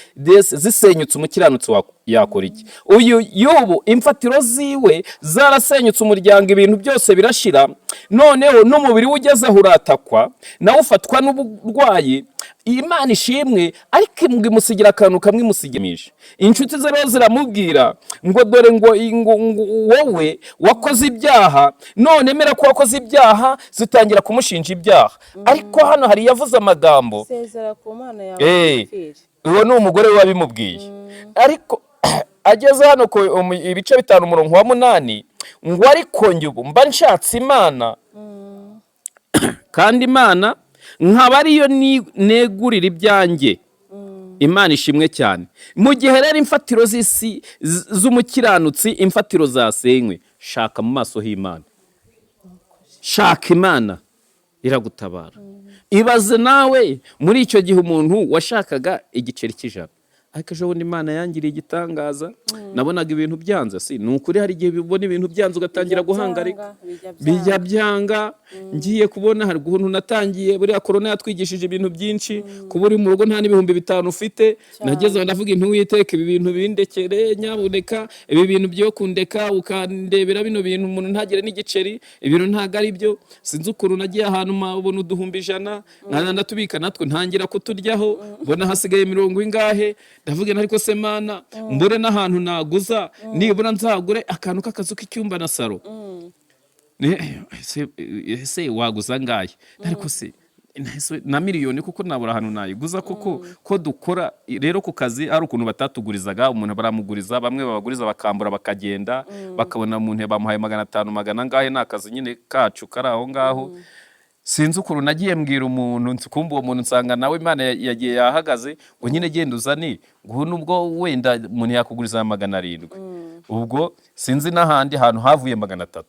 S3: zisenyutse umukiranutsi yakora iki? Uyu Yobu imfatiro ziwe zarasenyutse, umuryango ibintu byose birashira. Noneho n'umubiri ugeze aho uratakwa, nawe ufatwa n'uburwayi. Imana ishimwe, ariko imusigira akantu kamwe imusigimisha. Inshuti ze rero ziramubwira ngo dore ngo wowe wakoze ibyaha, none mera ko wakoze ibyaha, zitangira kumushinja ibyaha. Ariko hano hari yavuze amagambo,
S1: sezera ku Mana yawe.
S3: Uwo ni umugore wabimubwiye. Ariko ageze hano ko ibice 5 umurongo wa 8 ngo ariko njye ubu mba nshatse Imana, kandi Imana nkaba ariyo negurira ibyanjye. Imana ishimwe cyane. Mu gihe rero imfatiro z'isi z'umukiranutsi, imfatiro zasenywe, shaka mu maso h'Imana. Shaka Imana iragutabara. Ibaze nawe muri icyo gihe umuntu washakaga igiceri cy'ijana, ariko ejo bundi Imana yangiriye igitangaza, nabonaga ibintu byanze. Ni ukuri hari igihe bibona ibintu byanze ugatangira guhangarika, bijya byanga. Ngiye kubona hari ukuntu natangiye, buriya korona yatwigishije ibintu byinshi, kuba uri mu rugo nta n'ibihumbi 5 ufite. Nageze ndavuga intu Uwiteka, ibi bintu bindekere nyabuneka, ibi bintu byo kundeka ukandebera bino bintu umuntu ntagire n'igiceri, ibintu ntago ari byo. Sinzi ukuntu nagiye ahantu mabona uduhumbi 100 ndatubika, natwe ntangira kuturyaho, mbona hasigaye 70 ingahe. Ndavuga ariko se Mana, mbure n'ahantu naguza, nibura nzagure akantu k'akazu k'icyumba na saro. Se waguza ngahe? Ariko se na miliyoni kuko nabura ahantu nayiguza kuko ko dukora rero ku kazi ari ukuntu batatugurizaga. Umuntu baramuguriza, bamwe babaguriza bakambura bakagenda, bakabona umuntu bamuhaye 500 magana ngahe, nakazi nyine kacu kari aho ngaho. Sinzi ukuntu nagiye mbwira umuntu, kumva uwo muntu nsanga nawe Imana yagiye yahagaze ngo nyine genda uzane, ngo nubwo wenda umuntu yakuguriza 700. Ubwo sinzi n'ahandi hantu havuye 300.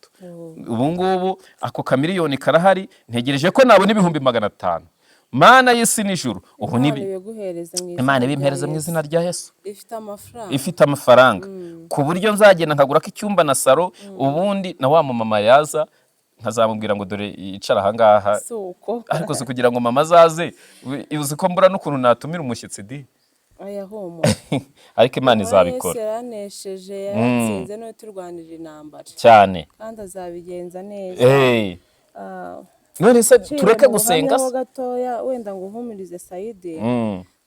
S3: Ubu ngubu ako kamiliyoni karahari, ntegereje ko nabona ibihumbi 500. Mana y'isi n'ijuru, ubu Imana ibimpereze mu izina rya Yesu. Ifite amafaranga ku buryo nzagenda nkagura k'icyumba na saro, ubundi na wa mama yaza nkazamubwira ngo dore icara ahangaha. Ariko se kugira ngo mama azaze, uzi ko mbura n'ukuntu natumira umushyitsi di. Ariko Imana izabikora.
S1: Yaranesheje, yaratsinze, no turwanira intambara
S3: cyane,
S1: kandi azabigenza neza.
S3: None se tureke gusenga se
S1: gatoya wenda ngo uhumirize Sayidi.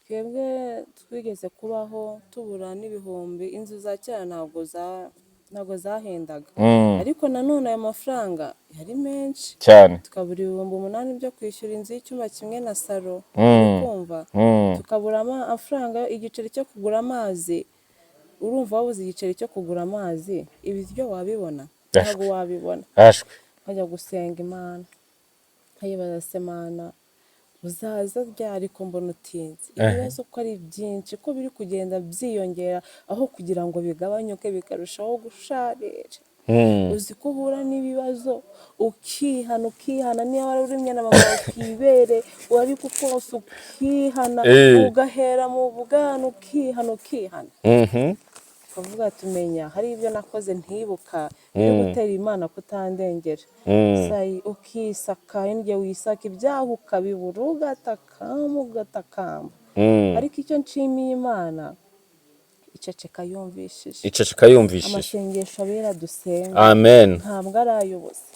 S1: Twebwe twigeze kubaho tubura n'ibihumbi, inzu za kera ntabwo ntabwo zahendaga ariko nanone ayo mafaranga yari menshi
S3: cyane
S1: tukabura 8,000 byo kwishyura inzu y'icyumba kimwe na salo kumva tukabura amafaranga igiceri cyo kugura amazi urumva wabuze igiceri cyo kugura amazi ibiryo wabibona ntabwo wabibona nkajya gusenga Imana nkayibaza Semana uzaza ryari ko mbona utinze ibibazo ko ari byinshi ko biri kugenda byiyongera aho kugira ngo bigabanyuke bikarushaho gusharira uzi ko uhura n'ibibazo ukihana niyo wari urimye na mama ukibere wari kukose ukihana ugahera mu bugano ukihana ukavuga tumenya hari ibyo nakoze ntibuka biri gutera Imana kutandengera sayi ukisaka indye wisaka ibyaho ukabibura ugatakamba ariko icyo nshimiye Imana iceceka yumvishije amasengesho abera dusenga
S3: amen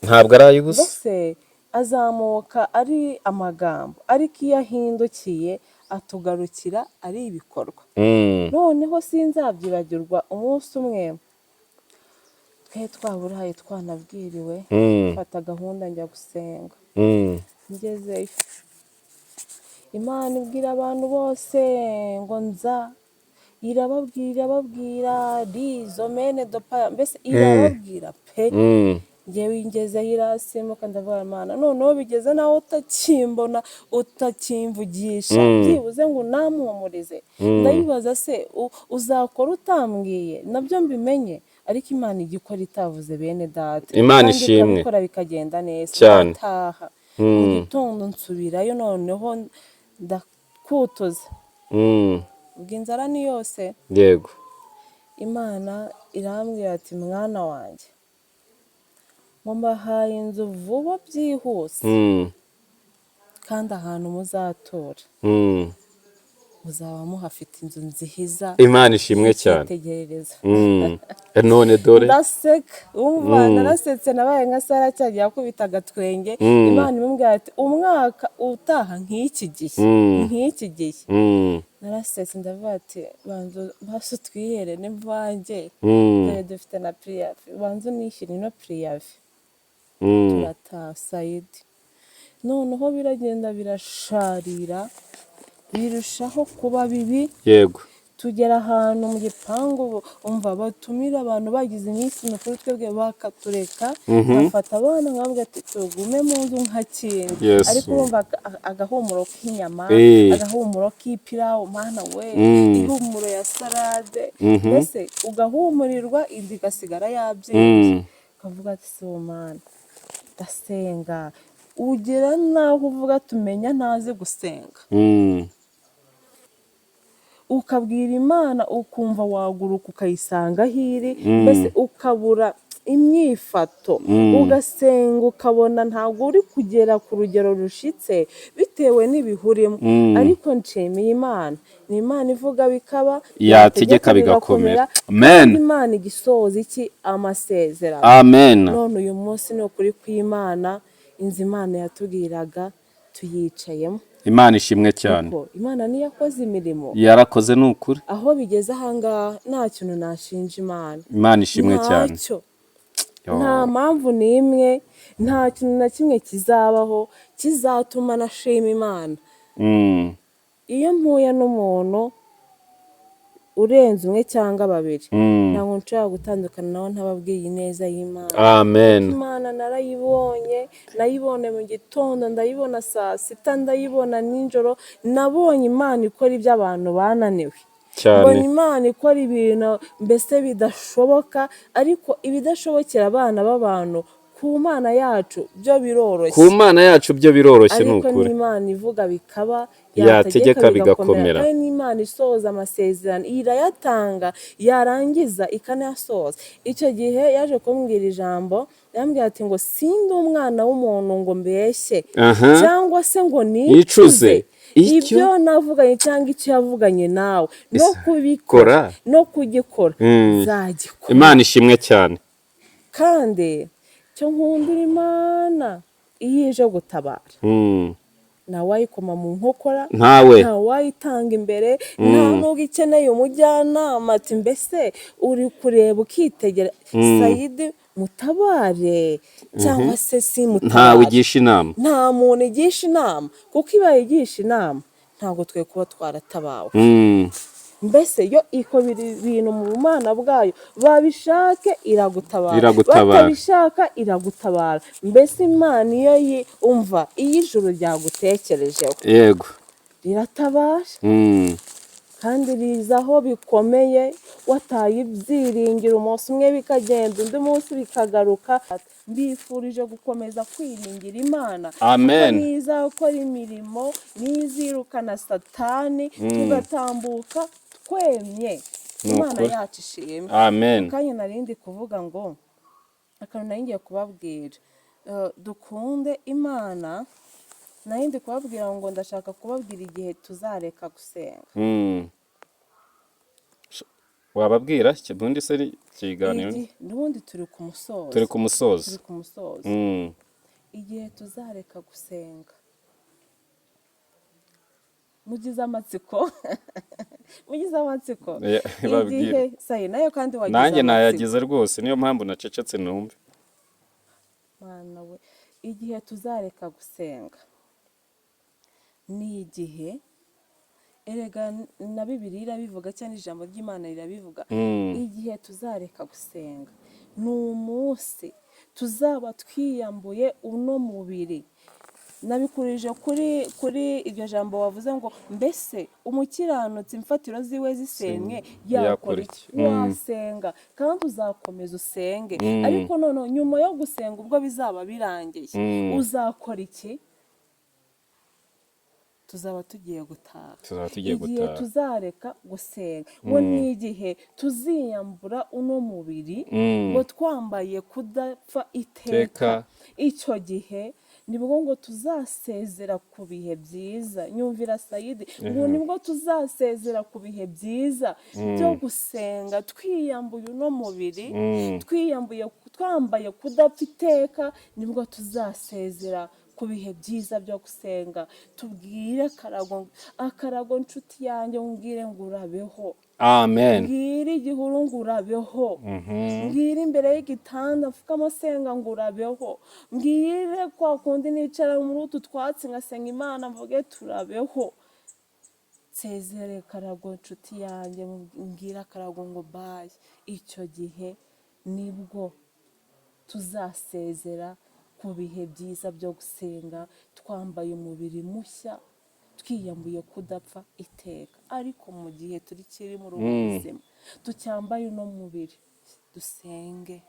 S3: ntabwo arayubusa
S1: mbese azamuka ari amagambo ariko iyo ahindukiye atugarukira ari ibikorwa noneho sinzabyibagirwa umunsi umwe twe twaburaye twanabwiriwe mfata gahunda njya gusenga ngezeyo Imana ibwira abantu bose ngo nza irababwira rizomene dopa mbese irababwira pe ngewe ingezeho irasimbuka ndavuga Imana noneho bigeze nawe utakimbona utakimvugisha byibuze ngo namuhumurize ndayibaza se uzakora utambwiye nabyo mbimenye ariko Imana igikora itavuze bene data
S3: Imana ishimwe
S1: ikora bikagenda neza
S3: cyane
S1: taha mu gitondo nsubirayo noneho ndakutuza ubw'inzara ni yose
S3: yego
S1: Imana irambwira ati mwana wanjye mbahaye inzu vuba byihuse kandi ahantu muzatura muzaba muhafite inzu nziza
S3: Imana ishimwe cyane
S1: tegerereza
S3: none dore
S1: ndaseka umva narasetse nabaye nka Sara cyagiye akubita agatwenge Imana imubwira ati umwaka utaha nk'iki gihe narasetse ndavuga ati banzo baso twihere n'imvange dore dufite na priyavi banzo nishyira ino priyavi turataha sayidi noneho biragenda birasharira birushaho kuba bibi
S3: yego
S1: tugera ahantu mu gipangu umva batumira abantu bagize iminsi mikuru twebwe bakatureka bafata abana nkabwo ati tugume mu nzu nka kindi ariko urumva agahumuro k'inyama agahumuro k'ipirawu Mana we ihumuro ya salade mbese ugahumurirwa indi igasigara yabyimbye ukavuga ati si Mana ndasenga ugera naho uvuga tumenya ntazi gusenga ukabwira Imana ukumva waguruka ukayisanga hiri mbese ukabura imyifato ugasenga ukabona ntabwo uri kugera ku rugero rushitse bitewe n'ibihurimo ariko nshimiye Imana ni Imana ivuga bikaba
S3: yategeka bigakomera
S1: amen Imana igisoza iki amasezerano
S3: amen
S1: none uyu munsi ni ukuri kw'Imana inzu Imana yatubwiraga tuyicayemo
S3: Imana ishimwe cyane
S1: Imana niyo yakoze imirimo
S3: yarakoze n'ukuri
S1: aho bigeze ahangaha nta kintu nashinja
S3: Imana ishimwe cyane
S1: nta mpamvu n'imwe nta kintu na kimwe kizabaho kizatuma nashima Imana iyo mpuye n'umuntu urenze umwe cyangwa babiri ntabwo nshobora gutandukana nawe ntababwiye ineza y'Imana
S3: amen
S1: Imana nayibone mu gitondo ndayibona saa sita ndayibona nijoro nabonye Imana ikora ibyo abantu bananiwe mbonye Imana ikora ibintu mbese bidashoboka ariko ibidashobokera abana b'abantu ku Mana yacu byo biroroshye
S3: n'ukuri
S1: ariko n'Imana ivuga bikaba
S3: yategeka bigakomera
S1: kandi n'Imana isoza amasezerano irayatanga yarangiza ikanayasoza icyo gihe yaje kumbwira ijambo yambwira ati ngo sindi umwana w'umuntu ngo mbeshye cyangwa se ngo nicuze ibyo navuganye cyangwa icyo yavuganye nawe no kubikora no kugikora zagikora
S3: Imana ishimwe cyane
S1: kandi cyo nkundira Imana iyo ije gutabara ntawayikoma mu nkokora,
S3: ntawe
S1: ntawayitanga imbere, nta nubwo ikeneye umujyanama ati mbese uri kureba ukitegera. Sayidi mutabare cyangwa se si
S3: ntawe
S1: mutabare,
S3: ugisha inama.
S1: nta muntu igisha inama, kuko ibaye igisha inama ntabwo twe kuba twaratabawe. Mbese yo ikora ibintu mu bumana bwayo, babishake iragutabara, batabishaka iragutabara. Mbese Imana iyo umva iyo ijuru ryagutekerejeho,
S3: yego,
S1: riratabasha kandi rizaho bikomeye. Wataye ibyiringiro umunsi umwe bikagenda, undi munsi bikagaruka. Mbifurije gukomeza kwiringira Imana,
S3: amen,
S1: niza gukora imirimo, nizirukana Satani, tugatambuka twemye. Imana yacu ishimwe,
S3: amen.
S1: Kandi narindi kuvuga ngo akantu naringiye kubabwira, dukunde Imana. Narindi kubabwira ngo ndashaka kubabwira igihe tuzareka gusenga.
S3: Wababwira ubundi se ikiganiro?
S1: N'ubundi turi ku musozo,
S3: turi ku musozo.
S1: Igihe tuzareka gusenga, mugize amatsiko mugize amatsiko igihe sayi nayo kandi wagize
S3: nanjye nayagize rwose, niyo mpamvu nacecetse numve.
S1: Mana we, igihe tuzareka gusenga ni igihe, erega na Bibiliya irabivuga cyane, ijambo ry'Imana rirabivuga. Igihe tuzareka gusenga ni umunsi tuzaba twiyambuye uno mubiri. Nabikurije kuri iryo jambo wavuze ngo mbese umukiranutsi imfatiro ziwe zisenye yakora iki? Wasenga kandi uzakomeza usenge, ariko none nyuma yo gusenga ubwo bizaba birangiye uzakora iki? Tuzaba tugiye gutaha. Igihe tuzareka gusenga ngo ni igihe tuziyambura uno mubiri ngo twambaye kudapfa iteka. Icyo gihe nibwo ngo tuzasezera ku bihe byiza. Nyumvira Sayidi, ngo nibwo tuzasezera ku bihe byiza byo gusenga twiyambuye uno mubiri, twambaye kudapfa iteka. Nibwo tuzasezera ku bihe byiza byo gusenga. Tubwire akarago nshuti yanjye, umbwire ngo urabeho.
S3: Amen.
S1: Mbwire igihuru ngo urabeho. Mbwire imbere y'igitanda mfuka amasenga ngo urabeho. Mbwire kwa kundi nicara muri utu twatsi ngasenga Imana mvuge turabeho. Nsezere karago nshuti yanjye, mbwire akarago ngo baye. Icyo gihe nibwo tuzasezera ku bihe byiza byo gusenga twambaye umubiri mushya, twiyambuye kudapfa iteka. Ariko mu gihe turikiri muri ubu buzima tucyambaye uno mubiri, dusenge.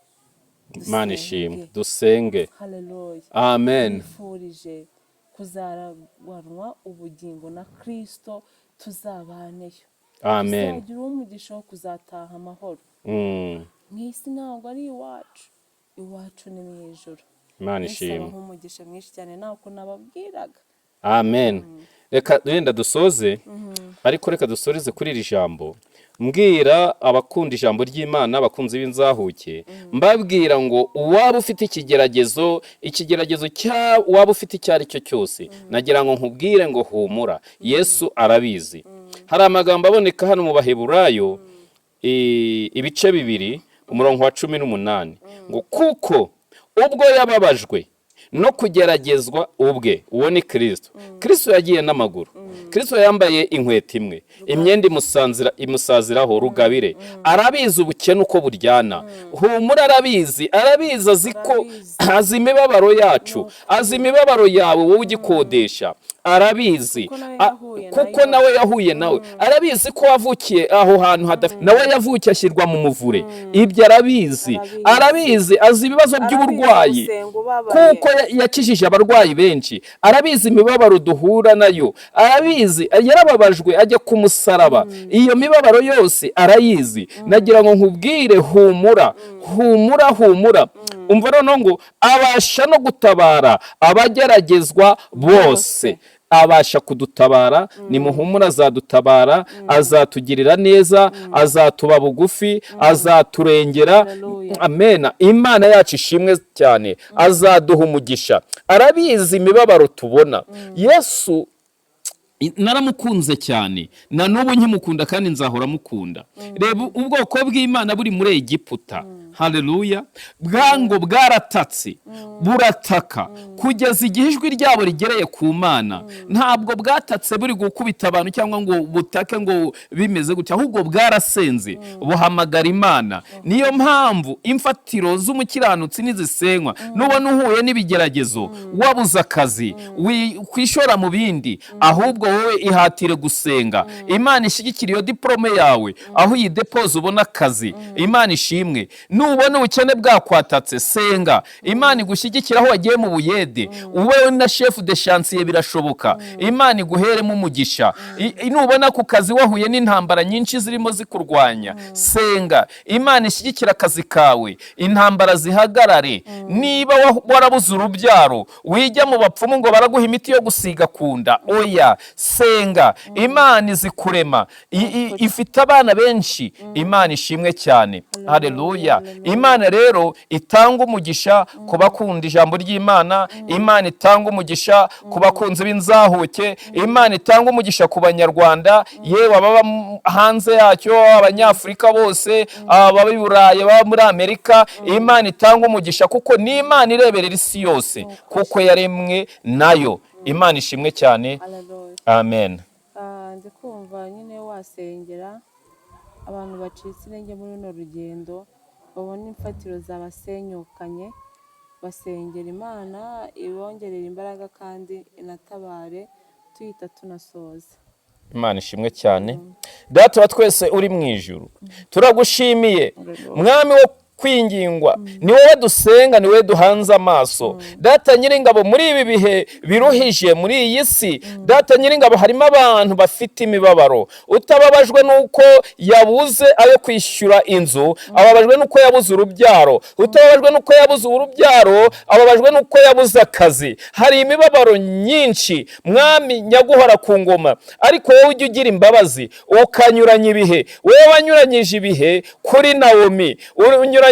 S3: Imana ishimwe, dusenge.
S1: Haleluya,
S3: amen.
S1: Nifurije kuzaragwanwa ubugingo na Kristo, tuzabaneyo.
S3: Amen.
S1: Tuzagira umugisha wo kuzataha amahoro. Mwisi ntabwo ari iwacu, iwacu ni mu ijuru.
S3: Imana ishimwe.
S1: Nsaba umugisha mwinshi cyane nako nababwiraga.
S3: Amen. Reka wenda dusoze, ariko reka dusoreze kuri iri jambo. Mbwira abakunda ijambo ry'Imana, abakunzi b'Inzahuke, mbabwira ngo uwaba ufite ikigeragezo waba ufite icyo ari cyo cyose, nagira ngo nkubwire ngo humura, Yesu arabizi. Hari amagambo aboneka hano mu Baheburayo ibice 2 umurongo wa 18 ngo kuko ubwo yababajwe no kugeragezwa ubwe, uwo ni Kristo. Kristo yagiye n'amaguru. Kristo yambaye inkweto imwe, imyenda imusaziraho rugabire. Arabizi ubukene uko buryana. Humura, arabizi azi imibabaro yacu, azi imibabaro yawe wowe ugikodesha. Arabizi kuko nawe yahuye nawe. Arabizi ko wavukiye aho hantu hadafite, nawe yavukiye ashyirwa mu muvure. Ibyo arabizi, azi ibibazo by'uburwayi kuko yakijije abarwayi benshi. Arabizi imibabaro duhura nayo, arabizi yarababajwe ajya ku musaraba. Iyo mibabaro yose arayizi. Nagira ngo nkubwire humura. Umva noneho ngo abasha no gutabara abageragezwa bose. abasha kudutabara, nimuhumura azadutabara, azatugirira neza, azatuba bugufi, azaturengera.
S1: Hallelujah.
S3: Amen. Imana yacu ishimwe cyane, azaduha umugisha, arabizi imibabaro tubona. Yesu naramukunze cyane, na n'ubu nkimukunda kandi nzahora mukunda. Reba ubwoko bw'Imana buri muri Egiputa, haleluya, bwango bwaratatse, burataka kugeza igihe ijwi ryabo rigereye ku Mana. Ntabwo bwatatse buri gukubita abantu cyangwa ngo butake ngo bimeze gutya, ahubwo bwarasenze buhamagara Imana. Niyo mpamvu imfatiro z'umukiranutsi nizisenywa. Nubona uhuye n'ibigeragezo, wabuze akazi, kwishora mu bindi, ahubwo wowe ihatire gusenga. Imana ishyigikira iyo diplome yawe, aho uyidepoza ubona akazi. Imana ishimwe. Nubona ubukene bwakwatatse, senga. Imana igushyigikira aho wagiye mu buyede, ube na chef de chantier, birashoboka. Imana iguheremo umugisha. Nubona ku kazi wahuye n'intambara nyinshi zirimo zikurwanya, senga. Imana ishyigikira akazi kawe, intambara zihagarare. Niba warabuze urubyaro, wijya mu bapfumu ngo baraguha imiti yo gusiga kunda, oya, senga. Imana izi kurema, ifite abana benshi. Imana ishimwe cyane. Haleluya. Imana rero itanga umugisha ku bakunda ijambo ry'Imana. Imana itanga umugisha ku bakunzi b'Inzahuke. Imana itanga umugisha ku Banyarwanda, yewe ababa hanze yacyo, Abanyafurika bose, ababa i Burayi, ababa muri Amerika. Imana itanga umugisha kuko ni Imana ireberera isi yose, kuko yaremwe nayo. Imana ishimwe cyane.
S1: Hallelujah.
S3: Amen.
S1: Ndi kumva nyine wasengera abantu bacitse intege muri runo rugendo, babona imfatiro zabasenyukanye, basengera Imana ibongerera imbaraga kandi inatabare, tuyita tunasoza.
S3: Imana ishimwe cyane. Data wa twese uri mu ijuru, turagushimiye mwami wo kwingingwa, ni wowe dusenga, ni wowe duhanze amaso. Data Nyiringabo, muri ibi bihe biruhije muri iyi si, Data Nyiringabo, harimo abantu bafite imibabaro. Utababajwe nuko yabuze ayo kwishyura inzu, ababajwe nuko yabuze urubyaro. Utababajwe nuko yabuze urubyaro, ababajwe nuko yabuze akazi. Hari imibabaro nyinshi mwami nyaguhora ku ngoma, ariko wowe ujya ugira imbabazi ukanyuranya ibihe. Wowe wanyuranyije ibihe kuri Naomi,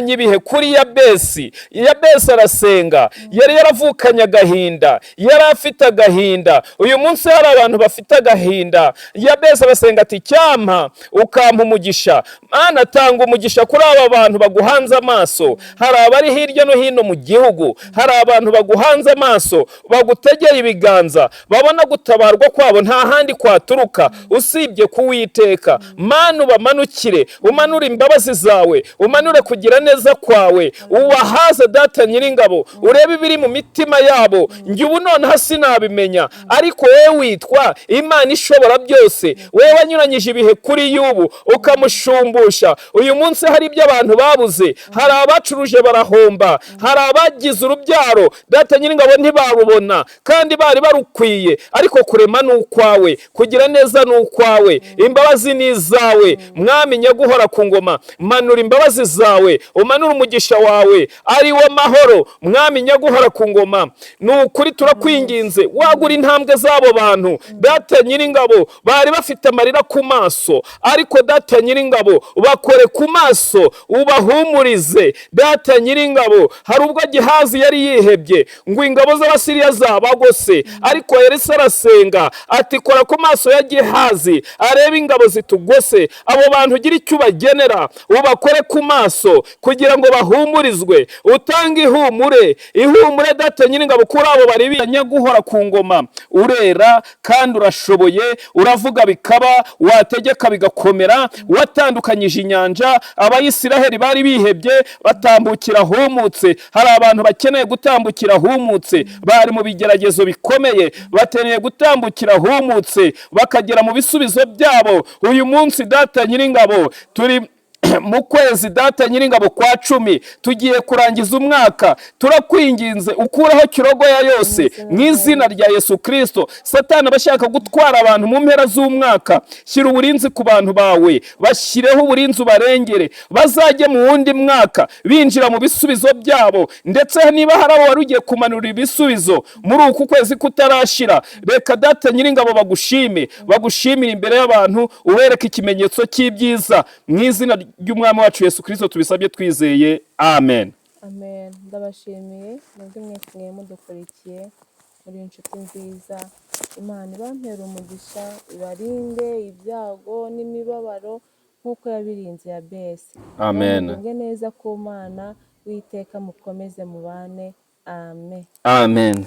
S3: ibihe kuri Yabesi. Yabesi arasenga, yari yaravukanye agahinda, yari afite agahinda. Uyu munsi hari abantu bafite agahinda. Yabesi arasenga ati, cyampa ukampa umugisha. Mana, tanga umugisha kuri aba bantu baguhanze amaso. Hari abari hirya no hino mu gihugu, hari abantu baguhanze amaso, bagutegeye ibiganza, babona gutabarwa kwabo nta handi kwaturuka usibye kuwiteka. Mana, ubamanukire, umanure imbabazi zawe, umanure kugira neza kwawe, ubahaze Data Nyiringabo, urebe ibiri mu mitima yabo. Njye ubu nonaha sinabimenya, ariko wowe witwa Imana ishobora byose. Wowe wanyuranyije ibihe kuri Yubu ukamushumbusha. Uyu munsi hari ibyo abantu babuze, hari abacuruje barahomba, hari abagize urubyaro Data Nyiringabo ntibarubona kandi bari barukwiye, ariko kurema ni ukwawe, kugira neza ni ukwawe, imbabazi ni izawe. Mwami nyaguhora ku ngoma, manura imbabazi zawe, umanura umugisha wawe ari wo mahoro. Mwami nyaguhora ku ngoma, ni ukuri turakwinginze, wagura intambwe z'abo bantu Data Nyiringabo bari bafite amarira ku maso, ariko Data Nyiringabo bakore ku maso, ubahumurize Data Nyiringabo. Hari ubwo Gihazi yari yihebye ngo ingabo z'Abasiriya zabagose, ariko Elisa arasenga ati, kora ku maso ya Gihazi arebe ingabo zitugose. Abo bantu ugira icyo ubagenera, ubakore ku maso kugira ngo bahumurizwe, utange ihumure Data Nyiringabo kuri abo bari nyaguhora ku ngoma. Urera kandi urashoboye, uravuga bikaba, wategeka bigakomera. Watandukanyije inyanja, Abayisiraheli bari bihebye batambukira humutse. Hari abantu bakeneye gutambukira humutse, bari mu bigeragezo bikomeye, bakeneye gutambukira humutse bakagera mu bisubizo byabo. Uyu munsi Data Nyiringabo mu kwezi data nyiringabo kwa 10 tugiye kurangiza umwaka, turakwinginze ukuraho kirogoya yose mu izina rya Yesu Kristo. Satani abashaka gutwara abantu mu mpera z'umwaka, shyira uburinzi ku bantu bawe, bashyireho uburinzi ubarengere, bazajye mu wundi mwaka binjira mu bisubizo byabo. Ndetse niba hari abo wari ugiye kumanura ibisubizo muri uku kwezi kutarashira, reka data nyiringabo bagushimire imbere y'abantu, ubereke ikimenyetso cy'ibyiza mu izina ry'umwami wacu Yesu Kristo tubisabye twizeye, amen.
S1: Amen. Ndabashimiye mwebwe mwese mudukurikiye, muri inshuti nziza. Imana ibampere umugisha, ibarinde ibyago n'imibabaro nk'uko yabirinze Yabesi.
S3: Amen.
S1: Mugubwe neza ku Mana, Uwiteka mukomeze mubane. Amen.
S3: Amen.